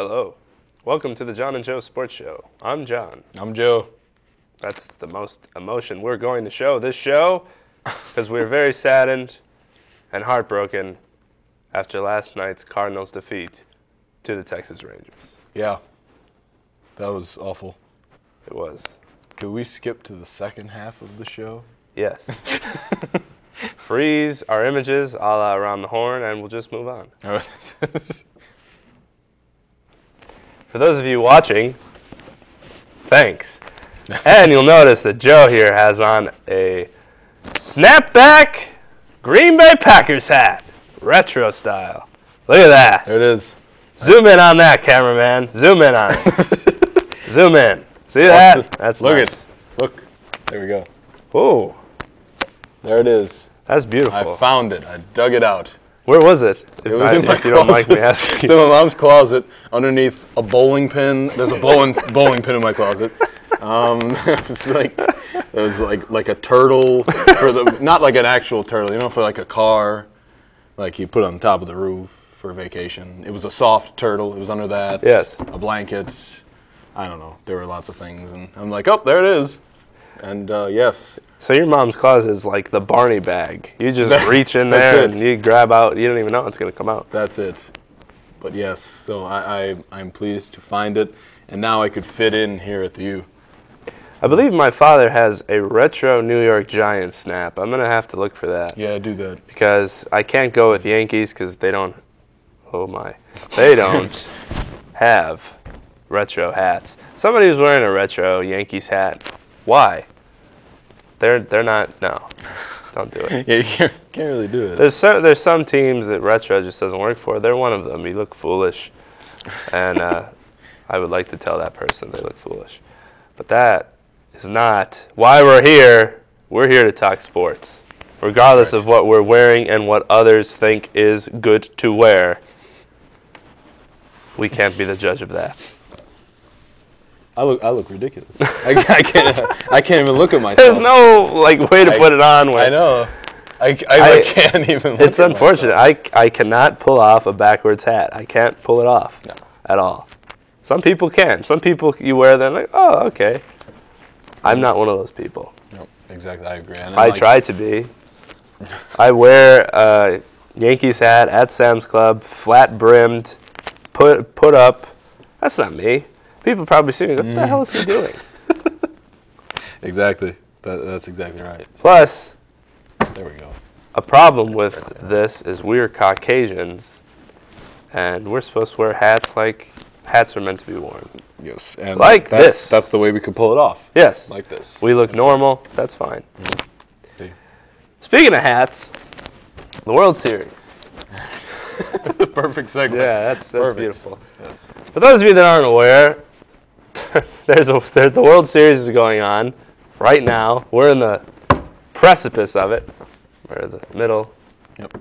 Hello. Welcome to the John and Joe Sports Show. I'm John. I'm Joe. That's the most emotion we're going to show this show because we're very saddened and heartbroken after last night's Cardinals defeat to the Texas Rangers. Yeah, that was awful. It was. Could we skip to the second half of the show? Yes. Freeze our images a la Around the Horn and we'll just move on. For those of you watching, thanks. And you'll notice that Joe here has on a snapback Green Bay Packers hat, retro style. Look at that. There it is. Zoom in on that, cameraman. Zoom in on it. Zoom in. See that? That's Look nice. Look. There we go. Whoa. There it is. That's beautiful. I found it. I dug it out. Where was it? It was in my closet. You closet. don't like me asking. It's in my mom's closet underneath a bowling pin. There's a bowling pin in my closet. It was like a turtle for the not like an actual turtle, for like a car, like you put on top of the roof for vacation. It was a soft turtle. It was under that. Yes. A blanket. I don't know. There were lots of things, and I'm like, oh, there it is. And yes. So your mom's closet is like the Barney bag. You just reach in there and you grab out. You don't even know it's going to come out. That's it. But yes, so I'm pleased to find it, and now I could fit in here at the U. I believe my father has a retro New York Giants snap. I'm going to have to look for that. Yeah, do that. Because I can't go with Yankees because they don't, they don't have retro hats. Somebody was wearing a retro Yankees hat. Why? They're not, no, don't do it. Yeah, you can't really do it. There's some teams that retro just doesn't work for. They're one of them. You look foolish. And I would like to tell that person they look foolish. But that is not why we're here. We're here to talk sports, regardless of what we're wearing and what others think is good to wear. We can't be the judge of that. I look ridiculous. I can't even look at myself. There's no way to put it on. I know. I can't even. It's unfortunate. I cannot pull off a backwards hat. I can't pull it off at all. Some people can. Some people you wear them like, oh, okay. I'm not one of those people. No, exactly. I agree. And I try to be. I wear a Yankees hat at Sam's Club, flat brimmed, put up. That's not me. People probably see me. What the hell is he doing? Exactly. That's exactly right. So, Plus, there we go. A problem with this is we're Caucasians, and we're supposed to wear hats like hats are meant to be worn. Yes, and like this. That's the way we could pull it off. Yes. Like this. We look normal. That's fine. Mm-hmm. Speaking of hats, the World Series. Perfect segment. Yeah, that's beautiful. Yes. For those of you that aren't aware, the World Series is going on right now. We're in the precipice of it, or the middle,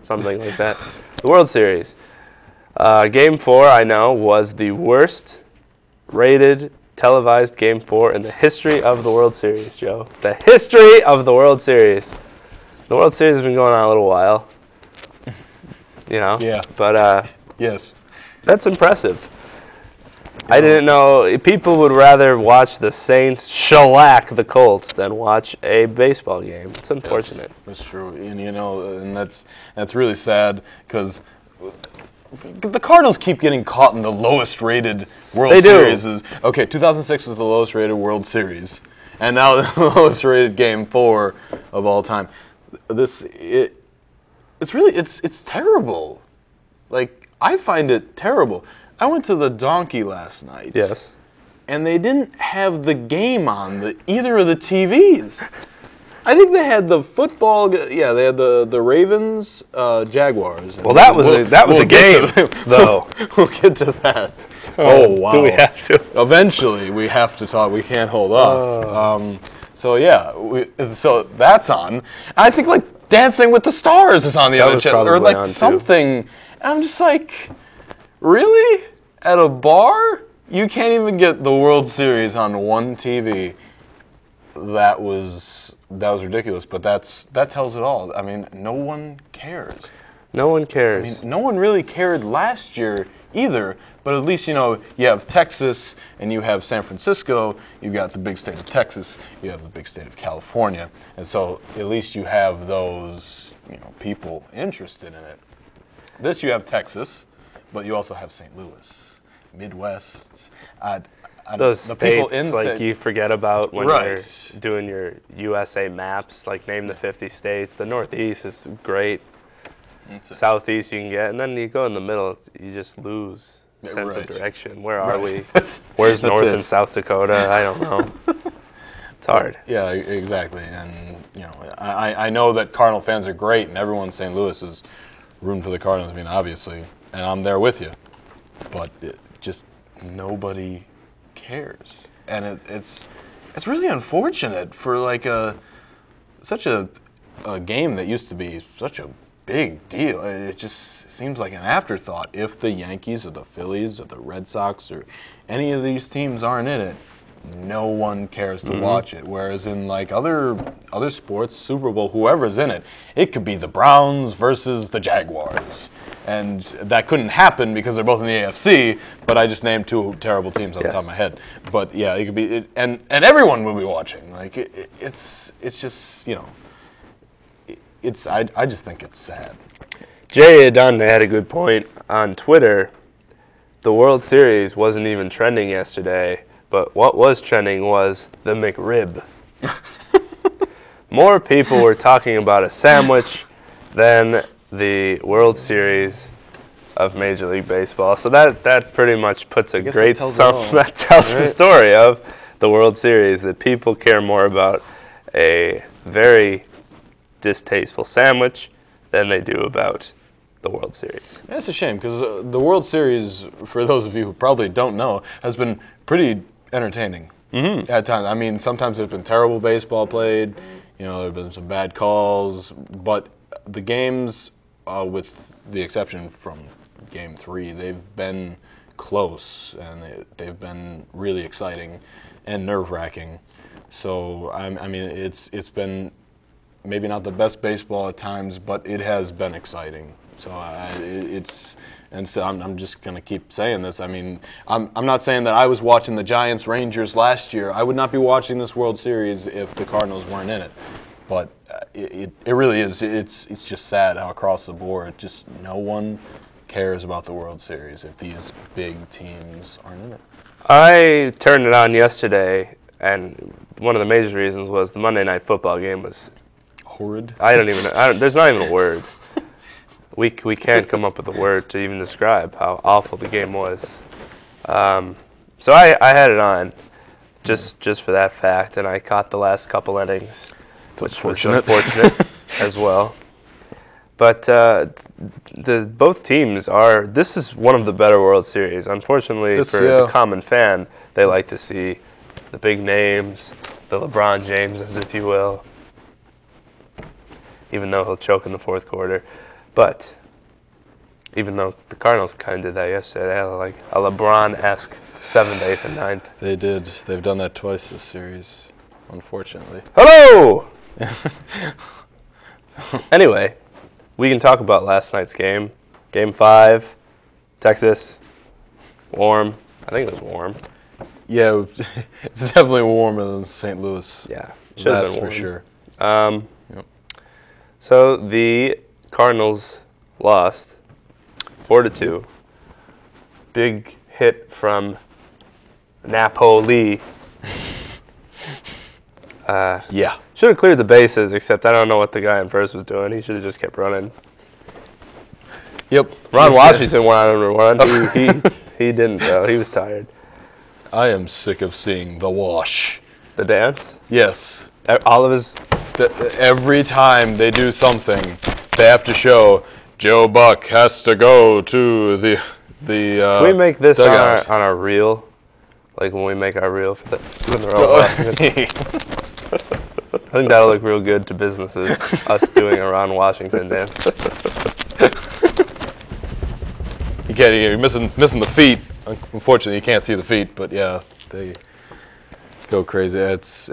something like that. The World Series. Game 4, I know, was the worst rated televised Game 4 in the history of the World Series, Joe. The history of the World Series. The World Series has been going on a little while. Yeah. But yes. That's impressive. I didn't know people would rather watch the Saints shellac the Colts than watch a baseball game. It's unfortunate. Yes, that's true, and that's really sad because the Cardinals keep getting caught in the lowest rated World Series. Okay, 2006 was the lowest rated World Series, and now the lowest rated Game 4 of all time. It's terrible. Like, I find it terrible. I went to the Donkey last night. Yes. And they didn't have the game on either of the TVs. I think they had the football. Yeah, they had the Ravens, Jaguars. Well, that was a game, though. We'll get to that. Oh wow! Do we have to? Eventually, we have to talk. We can't hold off. So yeah, so that's on. I think like Dancing with the Stars is on the other channel, or like something. I'm just like, really? At a bar? You can't even get the World Series on one TV. That was ridiculous, but that tells it all. I mean, no one cares. No one cares. I mean, no one really cared last year either, but at least, you have Texas and you have San Francisco, you've got the big state of Texas, you have the big state of California, and so at least you have those, people interested in it. This you have Texas, but you also have St. Louis, Midwest. Those the states, people you forget about when Right. you're doing your USA maps, name the 50 states. The Northeast is great. Southeast you can get, and then you go in the middle, you just lose sense of direction. Where are we? Where's North and South Dakota? I don't know. It's hard. Yeah, exactly. And I know that Cardinal fans are great, and everyone in St. Louis is rooting for the Cardinals. I mean, obviously, and I'm there with you. But just nobody cares, and it's really unfortunate for such a game that used to be such a big deal. It just seems like an afterthought. If the Yankees or the Phillies or the Red Sox or any of these teams aren't in it, no one cares to watch it. Whereas in other sports, Super Bowl, whoever's in it, it could be the Browns versus the Jaguars. And that couldn't happen because they're both in the AFC, but I just named two terrible teams on the top of my head. But yeah, it could be, and everyone will be watching. It's just, I just think it's sad. Jay Adonde had a good point on Twitter. The World Series wasn't even trending yesterday, but what was trending was the McRib. More people were talking about a sandwich than the World Series of Major League Baseball. So that pretty much puts a great sum. That tells the story of the World Series, that people care more about a very distasteful sandwich than they do about the World Series. That's a shame, because the World Series, for those of you who probably don't know, has been pretty entertaining at times. I mean, sometimes there's been terrible baseball played, there have been some bad calls, but the games, with the exception from Game 3, they've been close, and they've been really exciting and nerve-wracking. So, I mean, it's been maybe not the best baseball at times, but it has been exciting. So I'm just gonna keep saying this. I mean, I'm not saying that I was watching the Giants Rangers last year. I would not be watching this World Series if the Cardinals weren't in it. But it really is. It's just sad how across the board, just no one cares about the World Series if these big teams aren't in it. I turned it on yesterday, and one of the major reasons was the Monday Night Football game was horrid. There's not even a word. We can't come up with a word to even describe how awful the game was. So I had it on just for that fact, and I caught the last couple innings, which was unfortunate as well. But both teams are. This is one of the better World Series. Unfortunately, the common fan, they like to see the big names, the LeBron Jameses, if you will, even though he'll choke in the fourth quarter. But even though the Cardinals kind of did that yesterday, they had like a LeBron-esque 7th, 8th, and 9th. They did. They've done that twice this series, unfortunately. Hello! Anyway, we can talk about last night's game. Game 5, Texas, warm. I think it was warm. Yeah, it's definitely warmer than St. Louis. Yeah, should have been warm. For sure. Yep. So the Cardinals lost 4-2. Big hit from Napoli. Yeah. Should have cleared the bases, except I don't know what the guy in first was doing. He should have just kept running. Yep. Ron Washington went on a run. He didn't, though. He was tired. I am sick of seeing the wash. The dance? Yes. All of his... Every time they do something, they have to show Joe Buck has to go to the Can we make this on our reel? Like when we make our reel for when they're all watching. I think that'll look real good to businesses, us doing a Ron Washington dance. You're missing the feet. Unfortunately, you can't see the feet, but yeah, they go crazy. It's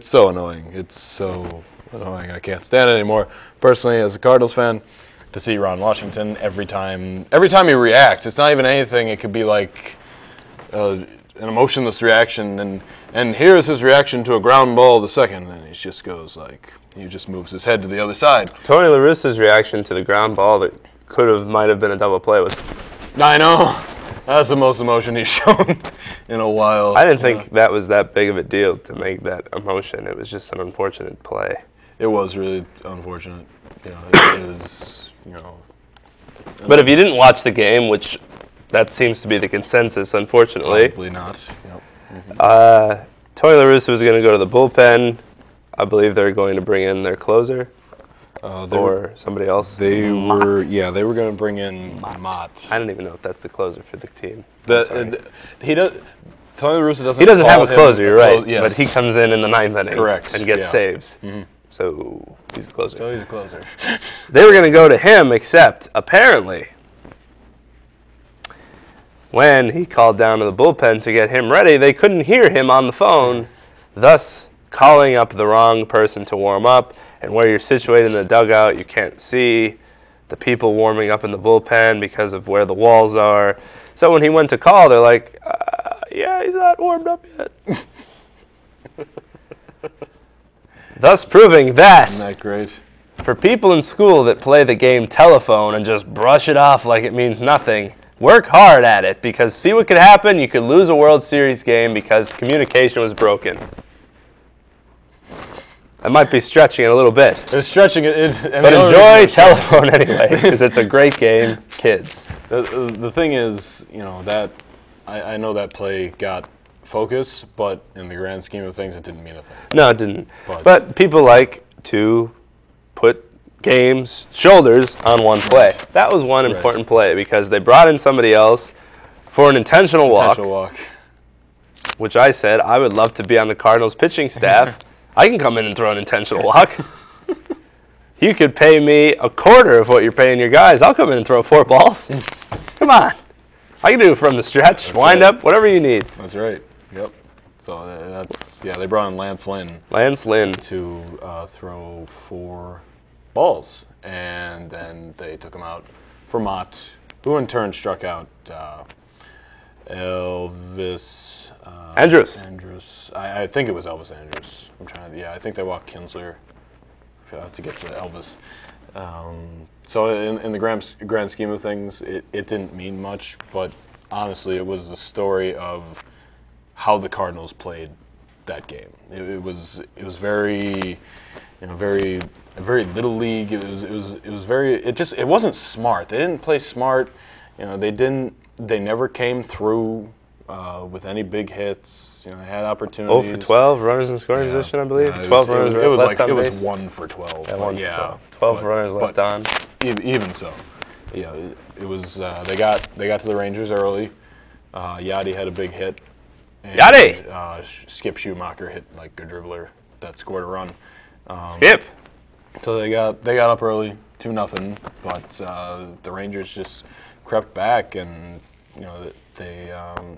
so annoying. It's so annoying. I can't stand it anymore. Personally, as a Cardinals fan, to see Ron Washington every time he reacts. It's not even anything. It could be like an emotionless reaction, and here's his reaction to a ground ball the second, and he just goes like, he just moves his head to the other side. Tony La Russa's reaction to the ground ball that might have been a double play was... I know. That's the most emotion he's shown in a while. I didn't think that was that big of a deal to make that emotion. It was just an unfortunate play. It was really unfortunate. It was, But if you didn't watch the game, which that seems to be the consensus, unfortunately. Probably not. Yep. Tony La Russa was going to go to the bullpen. I believe they're going to bring in their closer. Or somebody else. They were going to bring in Mott. I don't even know if that's the closer for the team. He does. Tony La Russa doesn't. He doesn't have a closer, you're right. Yes. But he comes in the ninth inning. Correct. And gets saves. Mm-hmm. So he's the closer. So he's a closer. They were going to go to him, except apparently when he called down to the bullpen to get him ready, they couldn't hear him on the phone, thus calling up the wrong person to warm up. And where you're situated in the dugout, you can't see the people warming up in the bullpen because of where the walls are. So when he went to call, they're like, yeah, he's not warmed up yet. Thus proving that, Isn't that great? For people in school that play the game telephone and just brush it off like it means nothing, work hard at it, because see what could happen? You could lose a World Series game because communication was broken. I might be stretching it a little bit. It's stretching it. But enjoy telephone anyway, because it's a great game, kids. The thing is, that I know that play got focus, but in the grand scheme of things, it didn't mean a thing. No, it didn't. But people like to put games, shoulders on one play. That was one important play because they brought in somebody else for an intentional walk. Which I said I would love to be on the Cardinals pitching staff. I can come in and throw an intentional walk. You could pay me a quarter of what you're paying your guys. I'll come in and throw 4 balls. Come on. I can do it from the stretch, wind up, whatever you need. That's right. Yep. So they brought in Lance Lynn. To throw 4 balls. And then they took him out for Mott, who in turn struck out Elvis Andrus. I think it was Elvis Andrus. I think they walked Kinsler to get to Elvis. So in the grand scheme of things, it didn't mean much, but honestly, it was the story of how the Cardinals played that game. It was very, very little league. It wasn't smart. They didn't play smart. They never came through with any big hits. They had opportunities. 0 for 12 runners in scoring position, I believe. 12 runners left on base. It was 1 for 12. Yeah, 12 runners left on. Even so, it was. They got to the Rangers early. Yachty had a big hit. Yachty! Skip Schumacher hit like a dribbler that scored a run. Skip. So they got up early, 2-0, but the Rangers just crept back, and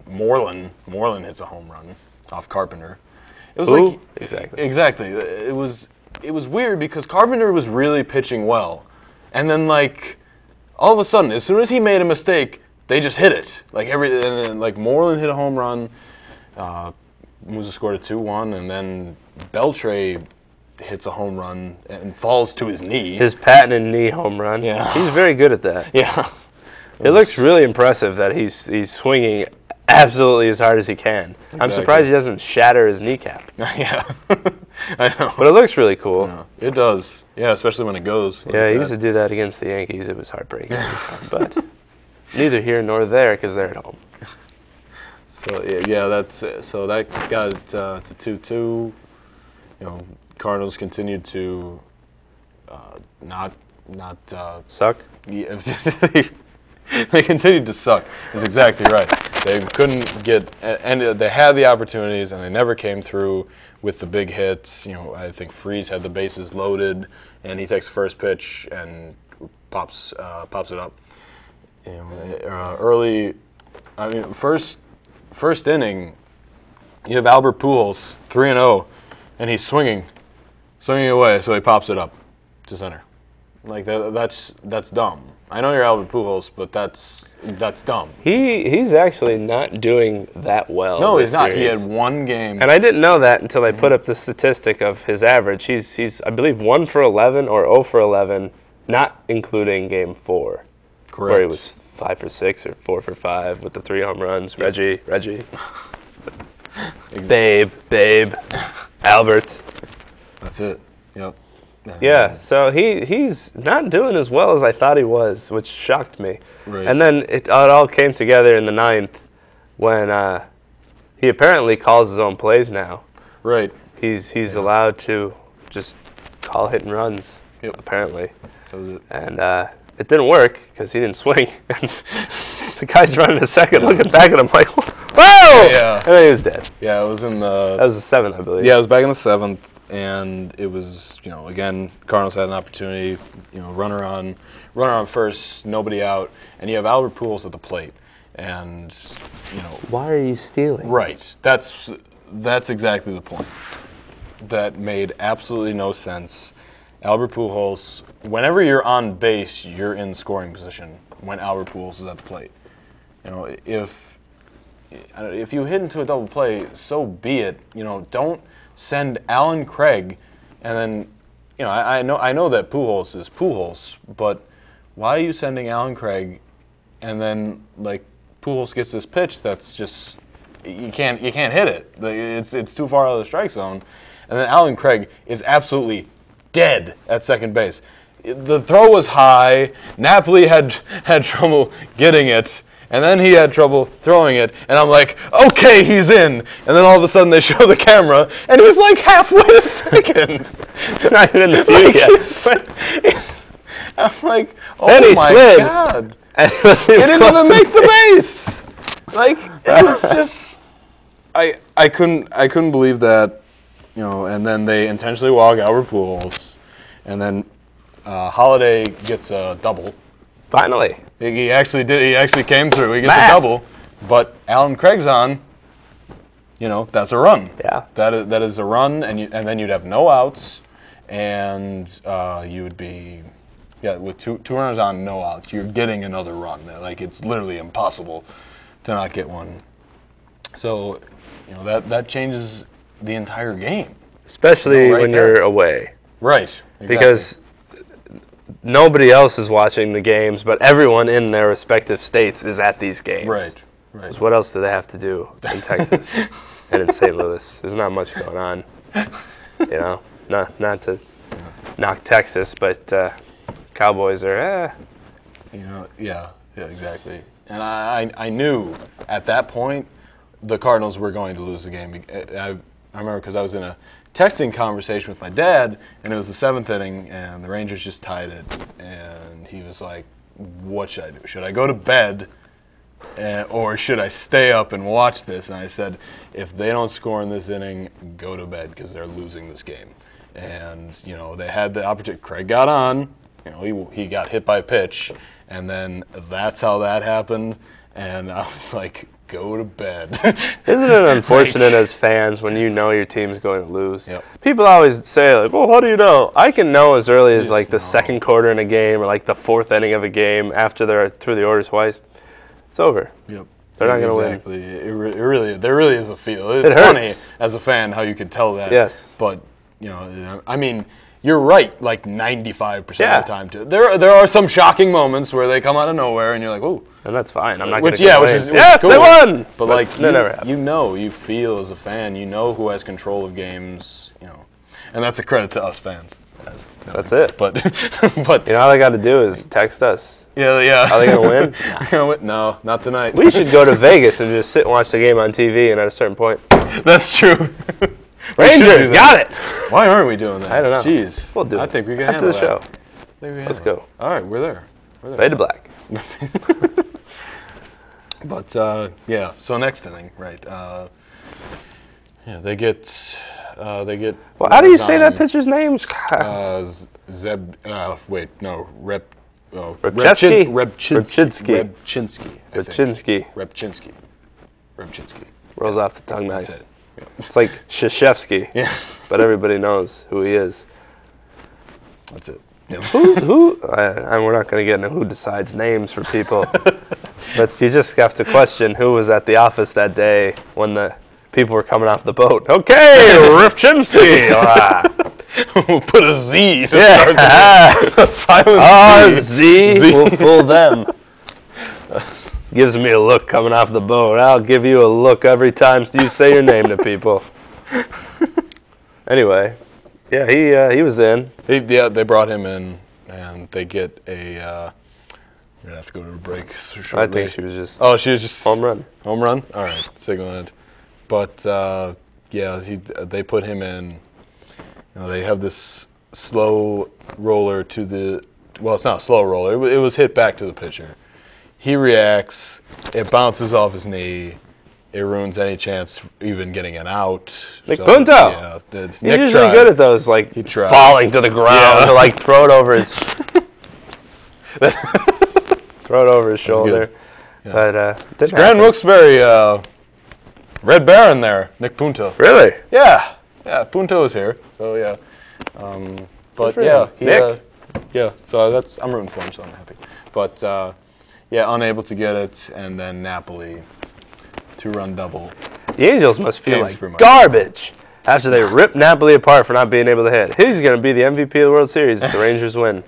Moreland hits a home run off Carpenter. It was exactly. It was weird because Carpenter was really pitching well, and then all of a sudden, as soon as he made a mistake, they just hit it. And then Moreland hit a home run. Musa scored a 2-1, and then Beltre hits a home run and falls to his knee. His patented knee home run. Yeah. He's very good at that. Yeah. It looks really impressive that he's swinging absolutely as hard as he can. Exactly. I'm surprised he doesn't shatter his kneecap. Yeah. I know. But it looks really cool. Yeah, it does. Yeah, especially when it goes. Yeah, he used to do that against the Yankees. It was heartbreaking. But neither here nor there because they're at home. So so that got it to 2-2. Cardinals continued to not suck. Yeah, they continued to suck. That's exactly right. They couldn't get, and they had the opportunities, and they never came through with the big hits. I think Freese had the bases loaded, and he takes first pitch and pops it up. Early, first inning, you have Albert Pujols 3-0, and he's swinging away, so he pops it up to center. Like that's dumb. I know you're Albert Pujols, but that's dumb. He's actually not doing that well. No, he's not. Series. He had one game. And I didn't know that until I put up the statistic of his average. He's I believe 1 for 11 or 0 for 11, not including Game 4. Correct. Where he was 5 for 6 or 4 for 5 with the 3 home runs. Yep. Reggie. Exactly. Babe. Albert. That's it. Yep. Yeah, so he's not doing as well as I thought he was, which shocked me. Right. And then it all came together in the 9th when he apparently calls his own plays now. Right. He's allowed to just call hit and runs, apparently. That was it. And it didn't work because he didn't swing. And the guy's running a second, looking back at him like, whoa! Yeah. And then he was dead. Yeah, it was in the... That was the 7th, I believe. Yeah, it was back in the 7th. And it was, again, Cardinals had an opportunity, runner on first, nobody out, and you have Albert Pujols at the plate, and Why are you stealing? Right. That's exactly the point. That made absolutely no sense. Albert Pujols, whenever you're on base, you're in scoring position when Albert Pujols is at the plate. If you hit into a double play, so be it. Don't send Alan Craig, and then, I know that Pujols is Pujols, but why are you sending Alan Craig, and then Pujols gets this pitch that's just you can't hit it. It's too far out of the strike zone, and then Alan Craig is absolutely dead at second base. The throw was high. Napoli had trouble getting it. And then he had trouble throwing it, and I'm like, okay, he's in. And then all of a sudden they show the camera, and he's like halfway to second. It's not even in the view yet. I'm like, oh then he my slid, God. And It didn't even make the base. It was just, I couldn't believe that, and then they intentionally walk Albert Pujols, and then Holiday gets a double. Finally. He actually did. He actually came through. He gets a double. But Alan Craig's on. That's a run. Yeah. That is a run, and then you'd have no outs, and you would be, with two runners on, no outs. You're getting another run. It's literally impossible to not get one. So, that changes the entire game. Especially when you're away. Right. Exactly. Because nobody else is watching the games, but everyone in their respective states is at these games. Right. So what else do they have to do in Texas and in St. Louis? There's not much going on. Not to knock Texas, but Cowboys are Yeah, exactly. And I knew at that point the Cardinals were going to lose the game. I remember because I was in a texting conversation with my dad, and it was the 7th inning, and the Rangers just tied it, and he was like, what should I do? Should I go to bed, or should I stay up and watch this? And I said, if they don't score in this inning, go to bed, because they're losing this game. And, they had the opportunity. Craig got on, he got hit by a pitch, and then that's how that happened, and I was like, go to bed. Isn't it unfortunate as fans when you know your team's going to lose? Yep. People always say, well, how do you know? I can know as early as the second quarter in a game or the 4th inning of a game after they're through the order twice. It's over. Yep. They're not going to win. Exactly. There really is a feel. It's funny as a fan how you could tell that. Yes. But, you're right 95% of the time too. There are some shocking moments where they come out of nowhere and you're like, ooh. And that's fine. I'm not going to complain. Which is yes, cool. they won! But never happens. you feel as a fan, who has control of games, and that's a credit to us fans. That's it. But all they got to do is text us. Yeah. Are they going to win? No, not tonight. We should go to Vegas and just sit and watch the game on TV, and at a certain point. That's true. Rangers, got it! Why aren't we doing that? I don't know. Jeez. We'll do it. I think we can after handle the that. show. Let's go. All right, we're there. Fade to black. But, so next inning, right. They get... Well, how do you say that pitcher's name? Repchinsky. Rolls off the tongue nice. That's it. Yep. It's like Krzyzewski. Yeah. But everybody knows who he is. That's it. And we're not going to get into who decides names for people, but you just have to question who was at the office that day when the people were coming off the boat. Okay, Riff Chimsey. We'll put a Z to start the silent Z will fool them. Gives me a look coming off the boat. I'll give you a look every time you say your name to people. Anyway, yeah, he was in. They brought him in, and they get a. We're gonna have to go to a break shortly. I think she was just. Oh, she was just home run. Home run. All right, signaling it. But they put him in. They have this slow roller to the. Well, it's not a slow roller. It was hit back to the pitcher. He reacts. It bounces off his knee. It ruins any chance even getting an out. Nick Punto. Yeah, he's usually good at those, like falling to the ground to like throw it over his shoulder. Yeah. But Grand Wilkes-Barre Red Baron there, Nick Punto. Really? Yeah. Punto is here. So yeah, but yeah, Nick. So I'm rooting for him, so I'm happy. But unable to get it, and then Napoli. Two-run double. The Angels must feel like garbage after they ripped Napoli apart for not being able to hit. He's going to be the MVP of the World Series if the Rangers win,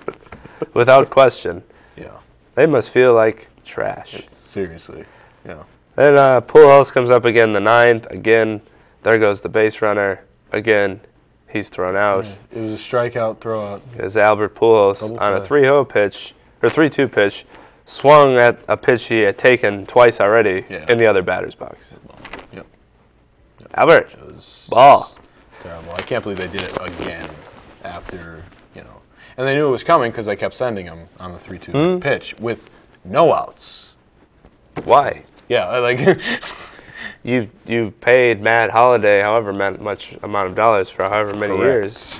without question. Yeah. They must feel like trash. Seriously, yeah. Then Pujols comes up again in the ninth. Again, there goes the base runner. Again, he's thrown out. Yeah. It was a strikeout throwout. As Albert Pujols on a 3-0 pitch, or 3-2 pitch, swung at a pitch he had taken twice already in the other batter's box. Yep. Albert, it was ball. Terrible. I can't believe they did it again after, And they knew it was coming because they kept sending him on the 3-2 pitch with no outs. Why? Yeah, like... You paid Matt Holliday however much amount of dollars for however many years.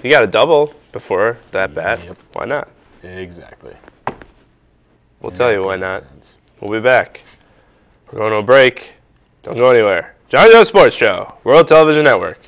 He got a double before that bat. Yep. Why not? Exactly. We'll tell you why not. We'll be back. We're going to a break. Don't go anywhere. John Joe Sports Show, World Television Network.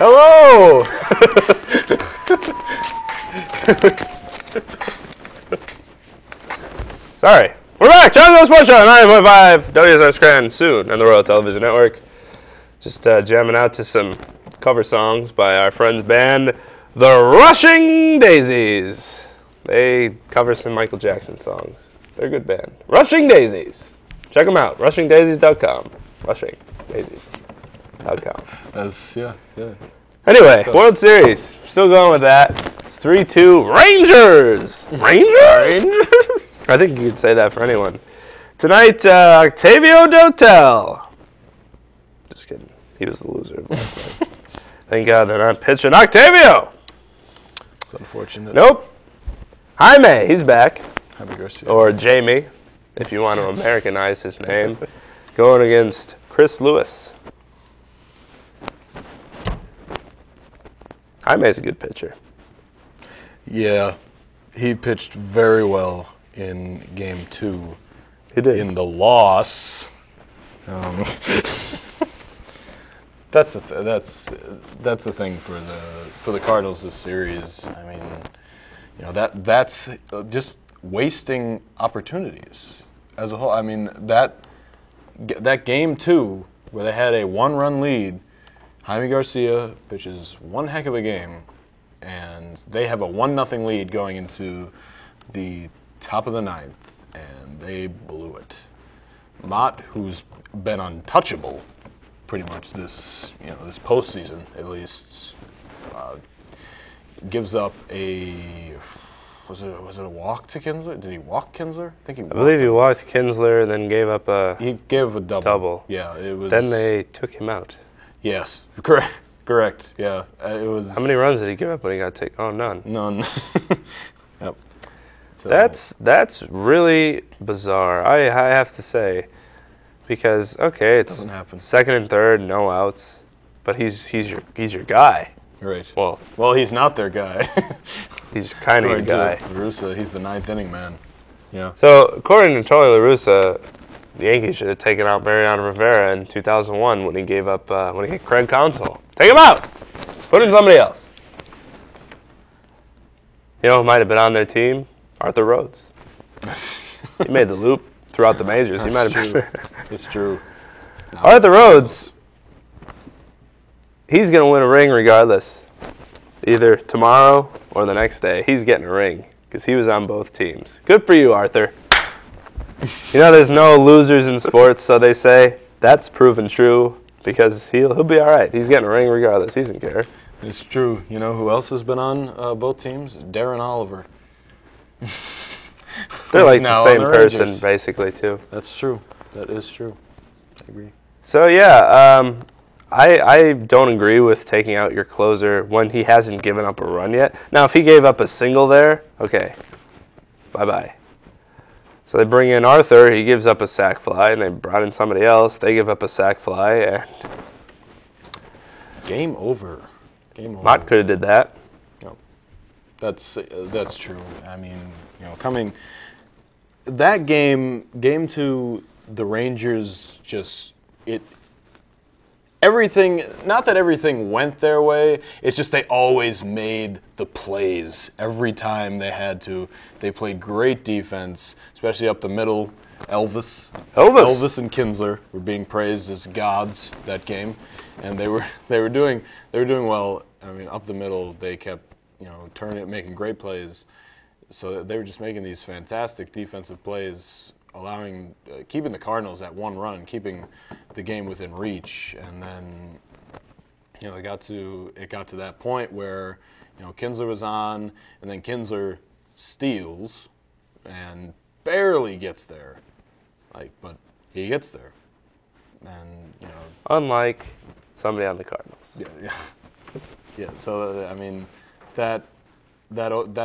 Hello! Sorry. We're back. John Sports Show 9.5 WSR Scranton soon on the Royal Television Network. Just jamming out to some cover songs by our friends band, The Rushing Daisies. They cover some Michael Jackson songs. They're a good band. Rushing Daisies. Check them out. RushingDaisies.com. RushingDaisies.com. That's, yeah. Anyway, World Series. Still going with that. It's 3-2 Rangers. Rangers? I think you could say that for anyone. Tonight, Octavio Dotel. Just kidding. He was the loser of last night. Thank God they're not pitching Octavio. It's unfortunate. Nope. Jaime, he's back. Jaime Garcia. Or Jamie, if you want to Americanize his name. Going against Chris Lewis. Jaime's a good pitcher. Yeah, he pitched very well in Game 2. He did. In the loss. That's the thing for the Cardinals this series. I mean, you know, that's just wasting opportunities as a whole. I mean, that Game 2 where they had a 1-run lead, Jaime Garcia pitches one heck of a game, and they have a 1-0 lead going into the top of the 9th, and they blew it. Mott, who's been untouchable pretty much this postseason at least, gives up a was it a walk to Kinsler? Did he walk Kinsler? I believe he walked Kinsler and then gave up a he gave a double. Yeah, it was. Then they took him out. Yes, correct. Yeah, it was. How many runs did he give up when he got taken? Oh, none. None. Yep. So. That's really bizarre. I have to say, because okay, it's doesn't happen. Second and third, no outs, but he's your guy. Right. Well, he's not their guy. He's kind of your guy. La Russa, he's the 9th inning man. Yeah. So according to Tony La Russa, the Yankees should have taken out Mariano Rivera in 2001 when he gave up when he hit Craig Counsell. Take him out. Put in somebody else. You know who might have been on their team? Arthur Rhodes. He made the loop throughout the majors. He might have been. It's true. No, Arthur Rhodes. He's going to win a ring regardless. Either tomorrow or the next day. He's getting a ring because he was on both teams. Good for you, Arthur. You know, there's no losers in sports, so they say. That's proven true because he'll be all right. He's getting a ring regardless. He doesn't care. It's true. You know who else has been on both teams? Darren Oliver. They're like the same person, basically, too. That's true. That is true. I agree. So, yeah, I don't agree with taking out your closer when he hasn't given up a run yet. Now, if he gave up a single there, okay, bye-bye. So they bring in Arthur, he gives up a sac fly, and they brought in somebody else, they give up a sac fly, and game over. Mott could have did that. No, that's true. I mean, you know, that game 2, the Rangers everything, not that everything went their way, it's just they always made the plays every time they had to. They played great defense, especially up the middle. Elvis and Kinsler were being praised as gods that game, and they were doing well. I mean, up the middle, they kept making great plays. So they were just making these fantastic defensive plays, keeping the Cardinals at 1 run, keeping the game within reach, and then it got to that point where Kinsler was on, and then Kinsler steals and barely gets there, but he gets there, and unlike somebody on the Cardinals. Yeah. So I mean, that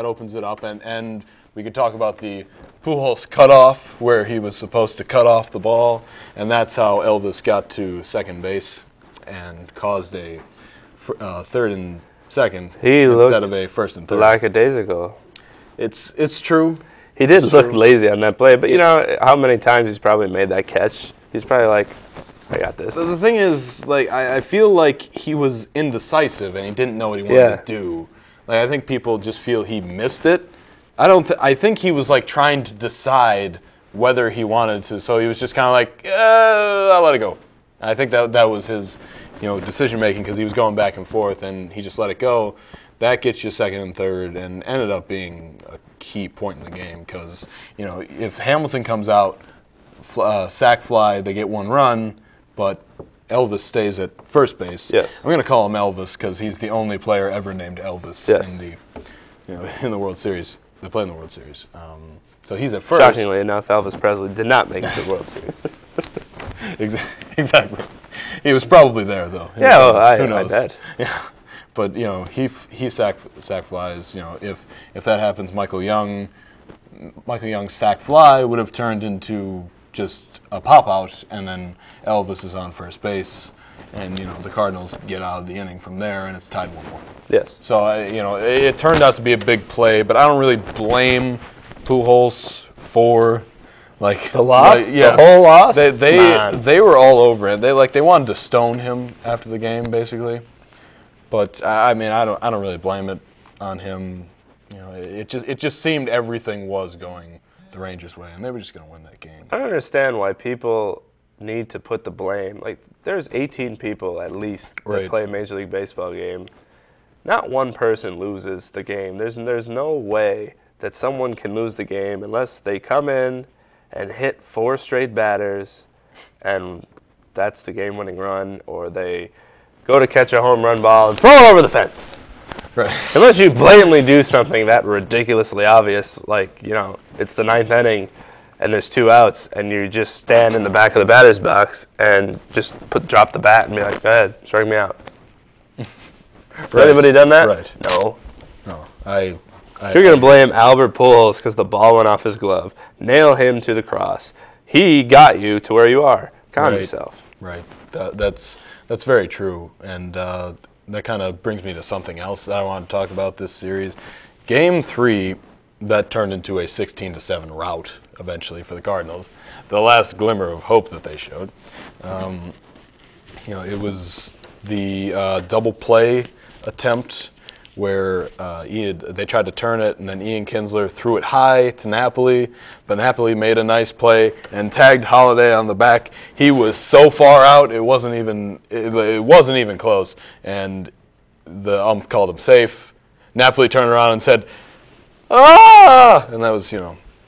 opens it up, and we could talk about the Pujols cutoff, where he was supposed to cut off the ball, and that's how Elvis got to second base and caused a third and second instead of a first and third. Lackadaisical. It's true. He did look lazy on that play, but you know how many times he's probably made that catch? He's probably like, I I got this. The thing is, like, I feel like he was indecisive and he didn't know what he wanted to do. Like, I think people just feel he missed it. I think he was like trying to decide whether he wanted to. So he was just kind of like, I'll let it go. And I think that was his, decision making because he was going back and forth and he just let it go. That gets you second and third and ended up being a key point in the game because, if Hamilton comes out, sack fly, they get one run, but Elvis stays at first base. Yes. I'm going to call him Elvis because he's the only player ever named Elvis in the World Series. They play in the World Series. So he's at first. Shockingly enough, Elvis Presley did not make it to the World Series. Exactly. He was probably there, though. Who knows? I bet. Yeah. But, he sack flies. If that happens, Michael Young's sack fly would have turned into just a pop-out, and then Elvis is on first base. And, the Cardinals get out of the inning from there, and it's tied 1-1. Yes. So, it turned out to be a big play, but I don't really blame Pujols for, like... The loss? The whole loss? They were all over it. They wanted to stone him after the game, basically. But, I don't really blame it on him. It just seemed everything was going the Rangers' way, and they were just going to win that game. I don't understand why people need to put the blame. Like, there's 18 people at least that play a Major League Baseball game. Not one person loses the game. There's no way that someone can lose the game unless they come in and hit 4 straight batters, and that's the game-winning run, or they go to catch a home run ball and throw it over the fence. Right. Unless you blatantly do something that ridiculously obvious, like, it's the 9th inning, and there's 2 outs, and you just stand in the back of the batter's box and just drop the bat and be like, go ahead, strike me out. Has anybody done that? Right. No. If you're going to blame Albert Pujols because the ball went off his glove, nail him to the cross. He got you to where you are. Calm yourself. Right. That's very true. And that kind of brings me to something else that I want to talk about this series. Game 3, that turned into a 16-7 rout eventually for the Cardinals. The last glimmer of hope that they showed. It was the double play attempt where they tried to turn it, and then Ian Kinsler threw it high to Napoli, but Napoli made a nice play and tagged Holiday on the back. He was so far out, it wasn't even close, and the ump called him safe. Napoli turned around and said, "Ah!" And that was,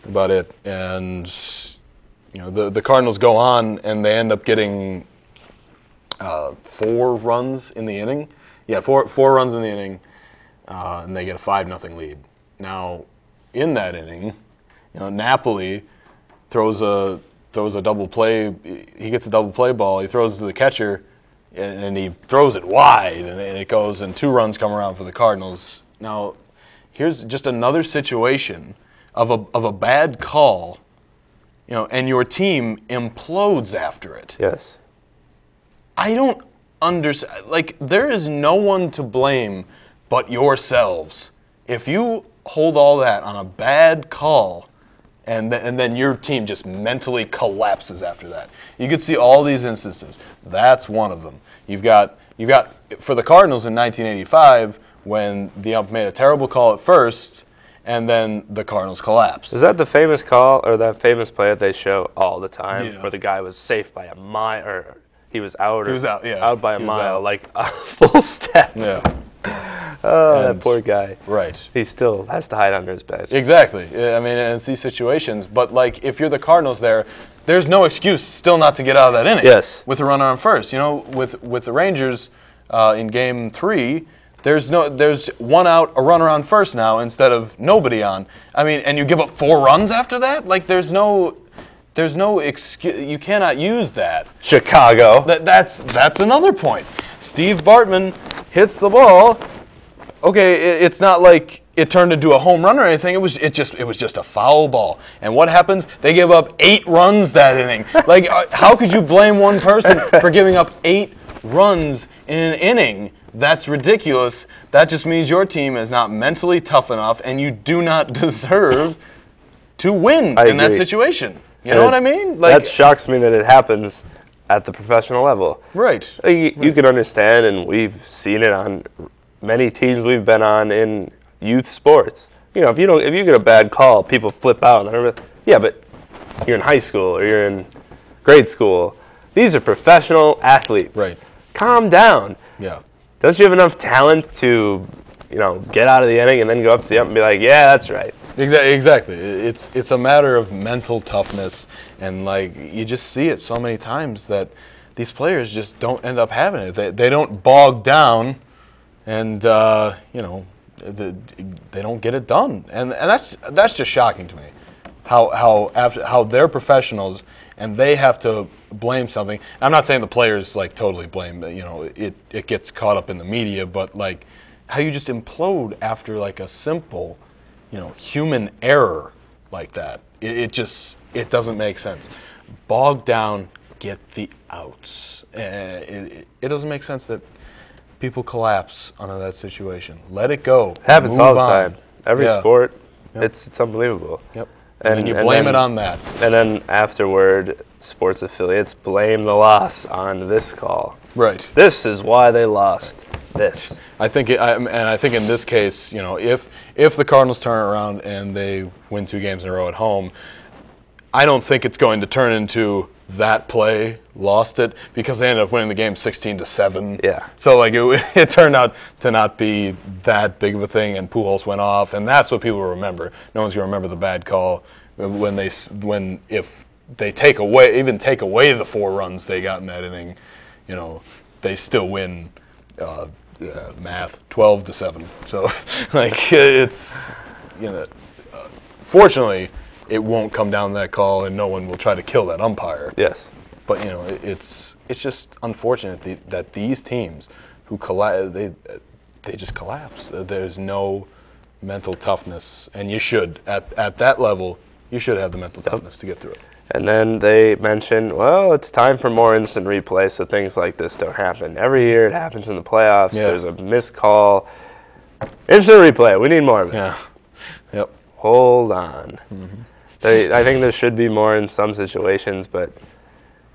about it. And, the Cardinals go on, and they end up getting 4 runs in the inning. Yeah, four runs in the inning. And they get a 5-0 lead. Now, in that inning, Napoli throws a double play. He gets a double play ball. He throws it to the catcher, and he throws it wide, and it goes. And 2 runs come around for the Cardinals. Now, here's just another situation of a bad call, and your team implodes after it. Yes. I don't understand. Like, there is no one to blame but yourselves. If you hold all that on a bad call, and then your team just mentally collapses after that. You could see all these instances. That's one of them. You've got for the Cardinals in 1985 when the ump made a terrible call at first, and then the Cardinals collapsed. Is that the famous call or that famous play that they show all the time, where the guy was safe by a mile, or he was out, out by a mile, like a full step? Yeah. Oh, that poor guy. Right. He still has to hide under his bed. Exactly. I mean, it's these situations. But, like, if you're the Cardinals there's no excuse still not to get out of that inning. Yes. With a runner on first. With the Rangers in Game 3, there's 1 out, a runner on first now instead of nobody on. I mean, and you give up 4 runs after that? Like, there's no excuse. You cannot use that. Chicago. That's another point. Steve Bartman hits the ball. Okay, it's not like it turned into a home run or anything. It was just a foul ball. And what happens? They give up 8 runs that inning. Like, how could you blame one person for giving up 8 runs in an inning? That's ridiculous. That just means your team is not mentally tough enough, and you do not deserve to win in that situation. You know what I mean? Like, that shocks me that it happens at the professional level. Right. You can understand, and we've seen it on many teams we've been on in youth sports. You know, if you get a bad call, people flip out. And yeah, but you're in high school or you're in grade school. These are professional athletes. Right. Calm down. Yeah. Don't you have enough talent to, get out of the inning and then go up to the ump and be like, yeah, that's right. Exactly. It's a matter of mental toughness, and like you just see it so many times that these players just don't end up having it. They don't bog down, and they don't get it done, and that's just shocking to me. How they're professionals and they have to blame something. I'm not saying the players like totally blame. It gets caught up in the media, but like how you just implode after like a simple, human error like that. It doesn't make sense. Bog down, get the outs. It doesn't make sense that people collapse under that situation. Let it go. Happens Move all the on. time. Every sport, Yep. it's unbelievable. Yep. And you blame it on that. And then afterward, sports affiliates blame the loss on this call. Right. This is why they lost. This. I think in this case, if the Cardinals turn around and they win 2 games in a row at home, I don't think it's going to turn into that play lost it, because they ended up winning the game 16-7. Yeah. So like it turned out to not be that big of a thing, and Pujols went off, and that's what people remember. No one's gonna remember the bad call if they take away the 4 runs they got in that inning. They still win. Math 12-7. So like it's fortunately it won't come down that call, and no one will try to kill that umpire. Yes. But it's just unfortunate that these teams who collapse, they just collapse. There's no mental toughness, and you should at that level you should have the mental toughness to get through it. And then they mentioned, well, it's time for more instant replay so things like this don't happen. Every year it happens in the playoffs. Yeah. There's a missed call. Instant replay. We need more of it. Yeah. Yep. Hold on. Mm-hmm. I think there should be more in some situations, but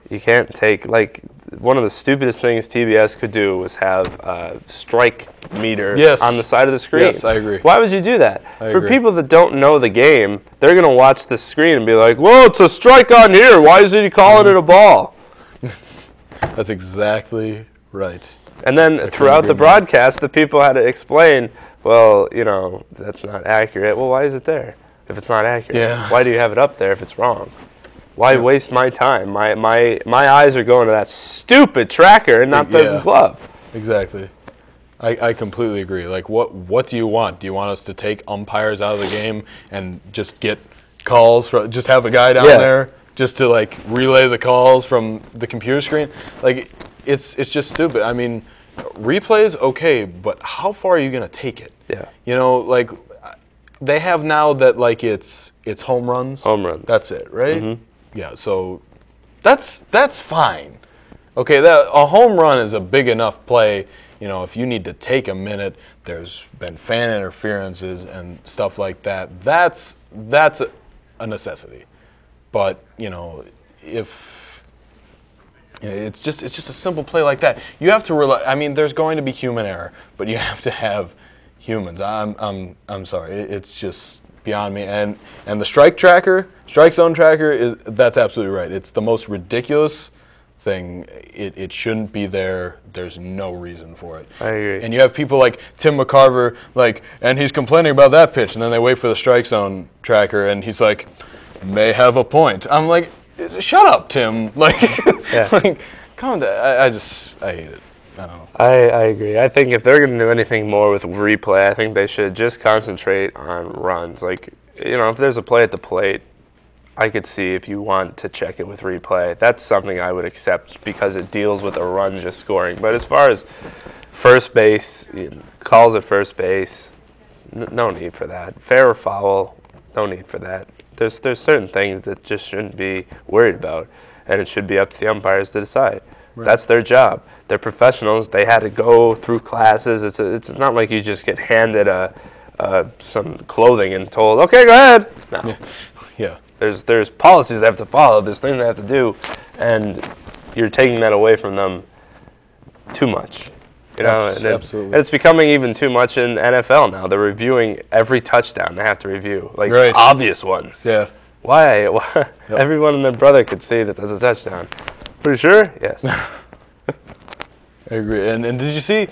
you can't take, like, one of the stupidest things TBS could do was have a strike meter on the side of the screen. Yes, I agree. Why would you do that? For agree. people that don't know the game, they're going to watch the screen and be like, well, it's a strike on here. Why is he calling it a ball? That's exactly right. And then throughout the broadcast, the people had to explain, well, that's not accurate. Well, why is it there if it's not accurate? Yeah. Why do you have it up there if it's wrong? Why waste my time? My eyes are going to that stupid tracker and not the glove. Exactly. I completely agree. Like, what do you want? Do you want us to take umpires out of the game and just get calls just have a guy down there just to like relay the calls from the computer screen? Like, it's just stupid. I mean, replays okay, but how far are you gonna take it? Yeah. Like they have now that like it's home runs. Home runs. That's it, right? Mm-hmm. Yeah, so that's fine. Okay, a home run is a big enough play. If you need to take a minute, there's been fan interferences and stuff like that. That's a necessity. But if it's just a simple play like that, you have to rely. I mean, there's going to be human error, but you have to have humans. I'm sorry, it's just beyond me. And the strike zone tracker that's absolutely right. It's the most ridiculous thing. It shouldn't be there. There's no reason for it. I agree. And you have people like Tim McCarver, and he's complaining about that pitch, and then they wait for the strike zone tracker, and he's like, may have a point. I'm like, shut up, Tim. Like, calm down. I hate it. I don't know. I agree. I think if they're going to do anything more with replay, I think they should just concentrate on runs. Like, if there's a play at the plate, I could see if you want to check it with replay. That's something I would accept because it deals with a run just scoring. But as far as first base, calls at first base, no need for that. Fair or foul, no need for that. There's certain things that just shouldn't be worried about, and it should be up to the umpires to decide. Right. That's their job. They're professionals. They had to go through classes. It's not like you just get handed some clothing and told, okay, go ahead. No. Yeah. There's policies they have to follow. There's things they have to do, and you're taking that away from them too much. You know, absolutely. And it's becoming even too much in NFL now. They're reviewing every touchdown they have to review, like obvious ones. Yeah. Why? Yep. Everyone and their brother could see that that's a touchdown. Pretty sure? Yes. I agree. And did you see,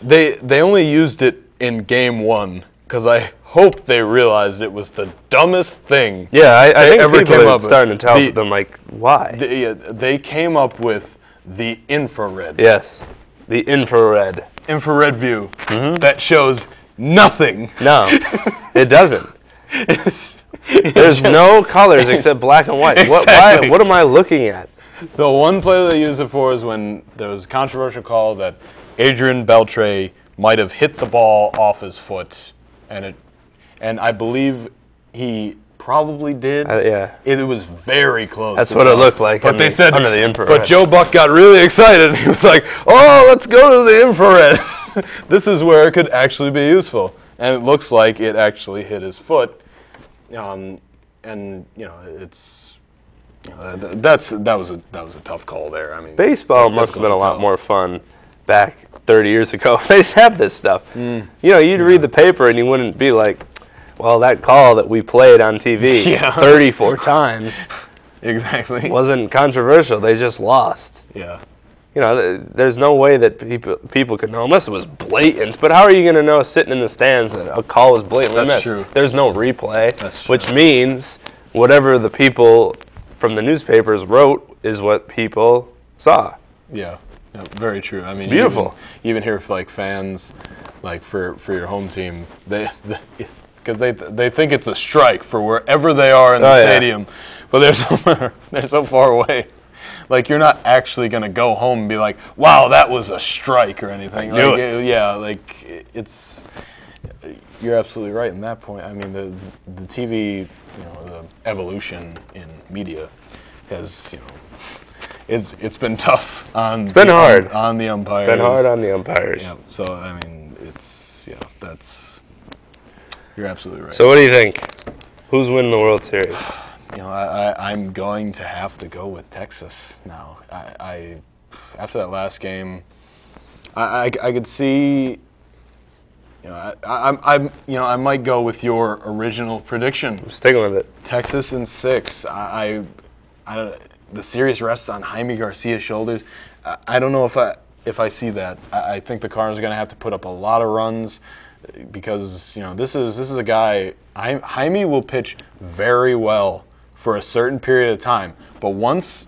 they only used it in game 1 because I hope they realized it was the dumbest thing. Yeah, I think ever people came are up starting to tell them, like, why? They came up with the infrared. Yes, the infrared. Infrared view that shows nothing. No, it doesn't. There's no colors except black and white. Exactly. What am I looking at? The one play they use it for is when there was a controversial call that Adrian Beltre might have hit the ball off his foot, and I believe he probably did. Yeah. It was very close. That's what it looked like. But they said under the infrared. But Joe Buck got really excited, and he was like, "Oh, let's go to the infrared. This is where it could actually be useful." And it looks like it actually hit his foot. And you know, it's that was a tough call there. I mean, baseball must have been a lot more fun back 30 years ago. They didn't have this stuff. You know, you'd read the paper and you wouldn't be like, well, that call that we played on TV 34 times exactly wasn't controversial. They just lost. Yeah. You know, there's no way that people could know, unless it was blatant. But how are you going to know sitting in the stands that a call was blatantly missed? True. There's no replay, That's true. which means whatever the people from the newspapers wrote is what people saw. Yeah, very true. I mean, beautiful. Even here, like fans, like for your home team, because they think it's a strike for wherever they are in the stadium, but they're so far away. Like, you're not actually going to go home and be like, wow, that was a strike or anything. Like, yeah, like, you're absolutely right in that point. I mean, the TV, you know, the evolution in media has, you know, it's been tough on it's been hard on the umpires. It's been hard on the umpires. Yeah, so, I mean, you're absolutely right. So what do you think? Who's winning the World Series? You know, I'm going to have to go with Texas now. I after that last game, I could see. You know, I might go with your original prediction. I'm sticking with it. Texas in 6. The series rests on Jaime Garcia's shoulders. I don't know if I see that. I think the Cardinals are going to have to put up a lot of runs because, you know, this is a guy. Jaime will pitch very well for a certain period of time, but once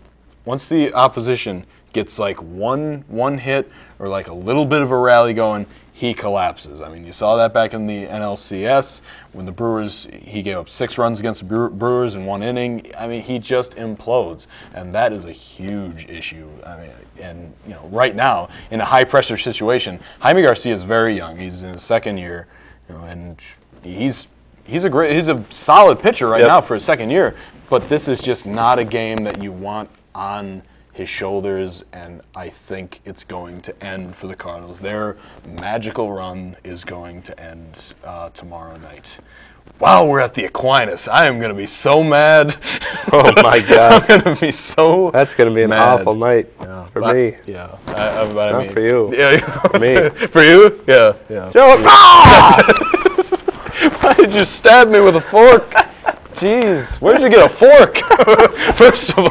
the opposition gets like one hit or like a little bit of a rally going, he collapses. I mean, you saw that back in the NLCS when the Brewers, he gave up 6 runs against the Brewers in 1 inning. I mean, he just implodes, and that is a huge issue. I mean, and you know, right now in a high pressure situation, Jaime Garcia is very young. He's in his 2nd year, you know, and he's a solid pitcher right now for his 2nd year. But this is just not a game that you want on his shoulders, and I think it's going to end for the Cardinals. Their magical run is going to end tomorrow night. Wow, we're at the Aquinas. I am going to be so mad. Oh, my God. I'm going to be so That's going to be an mad. awful night for me. Yeah. Not for you. Yeah. For me. For you? Yeah. Yeah. Joe, Why did you stab me with a fork? Jeez, where did you get a fork? First of all,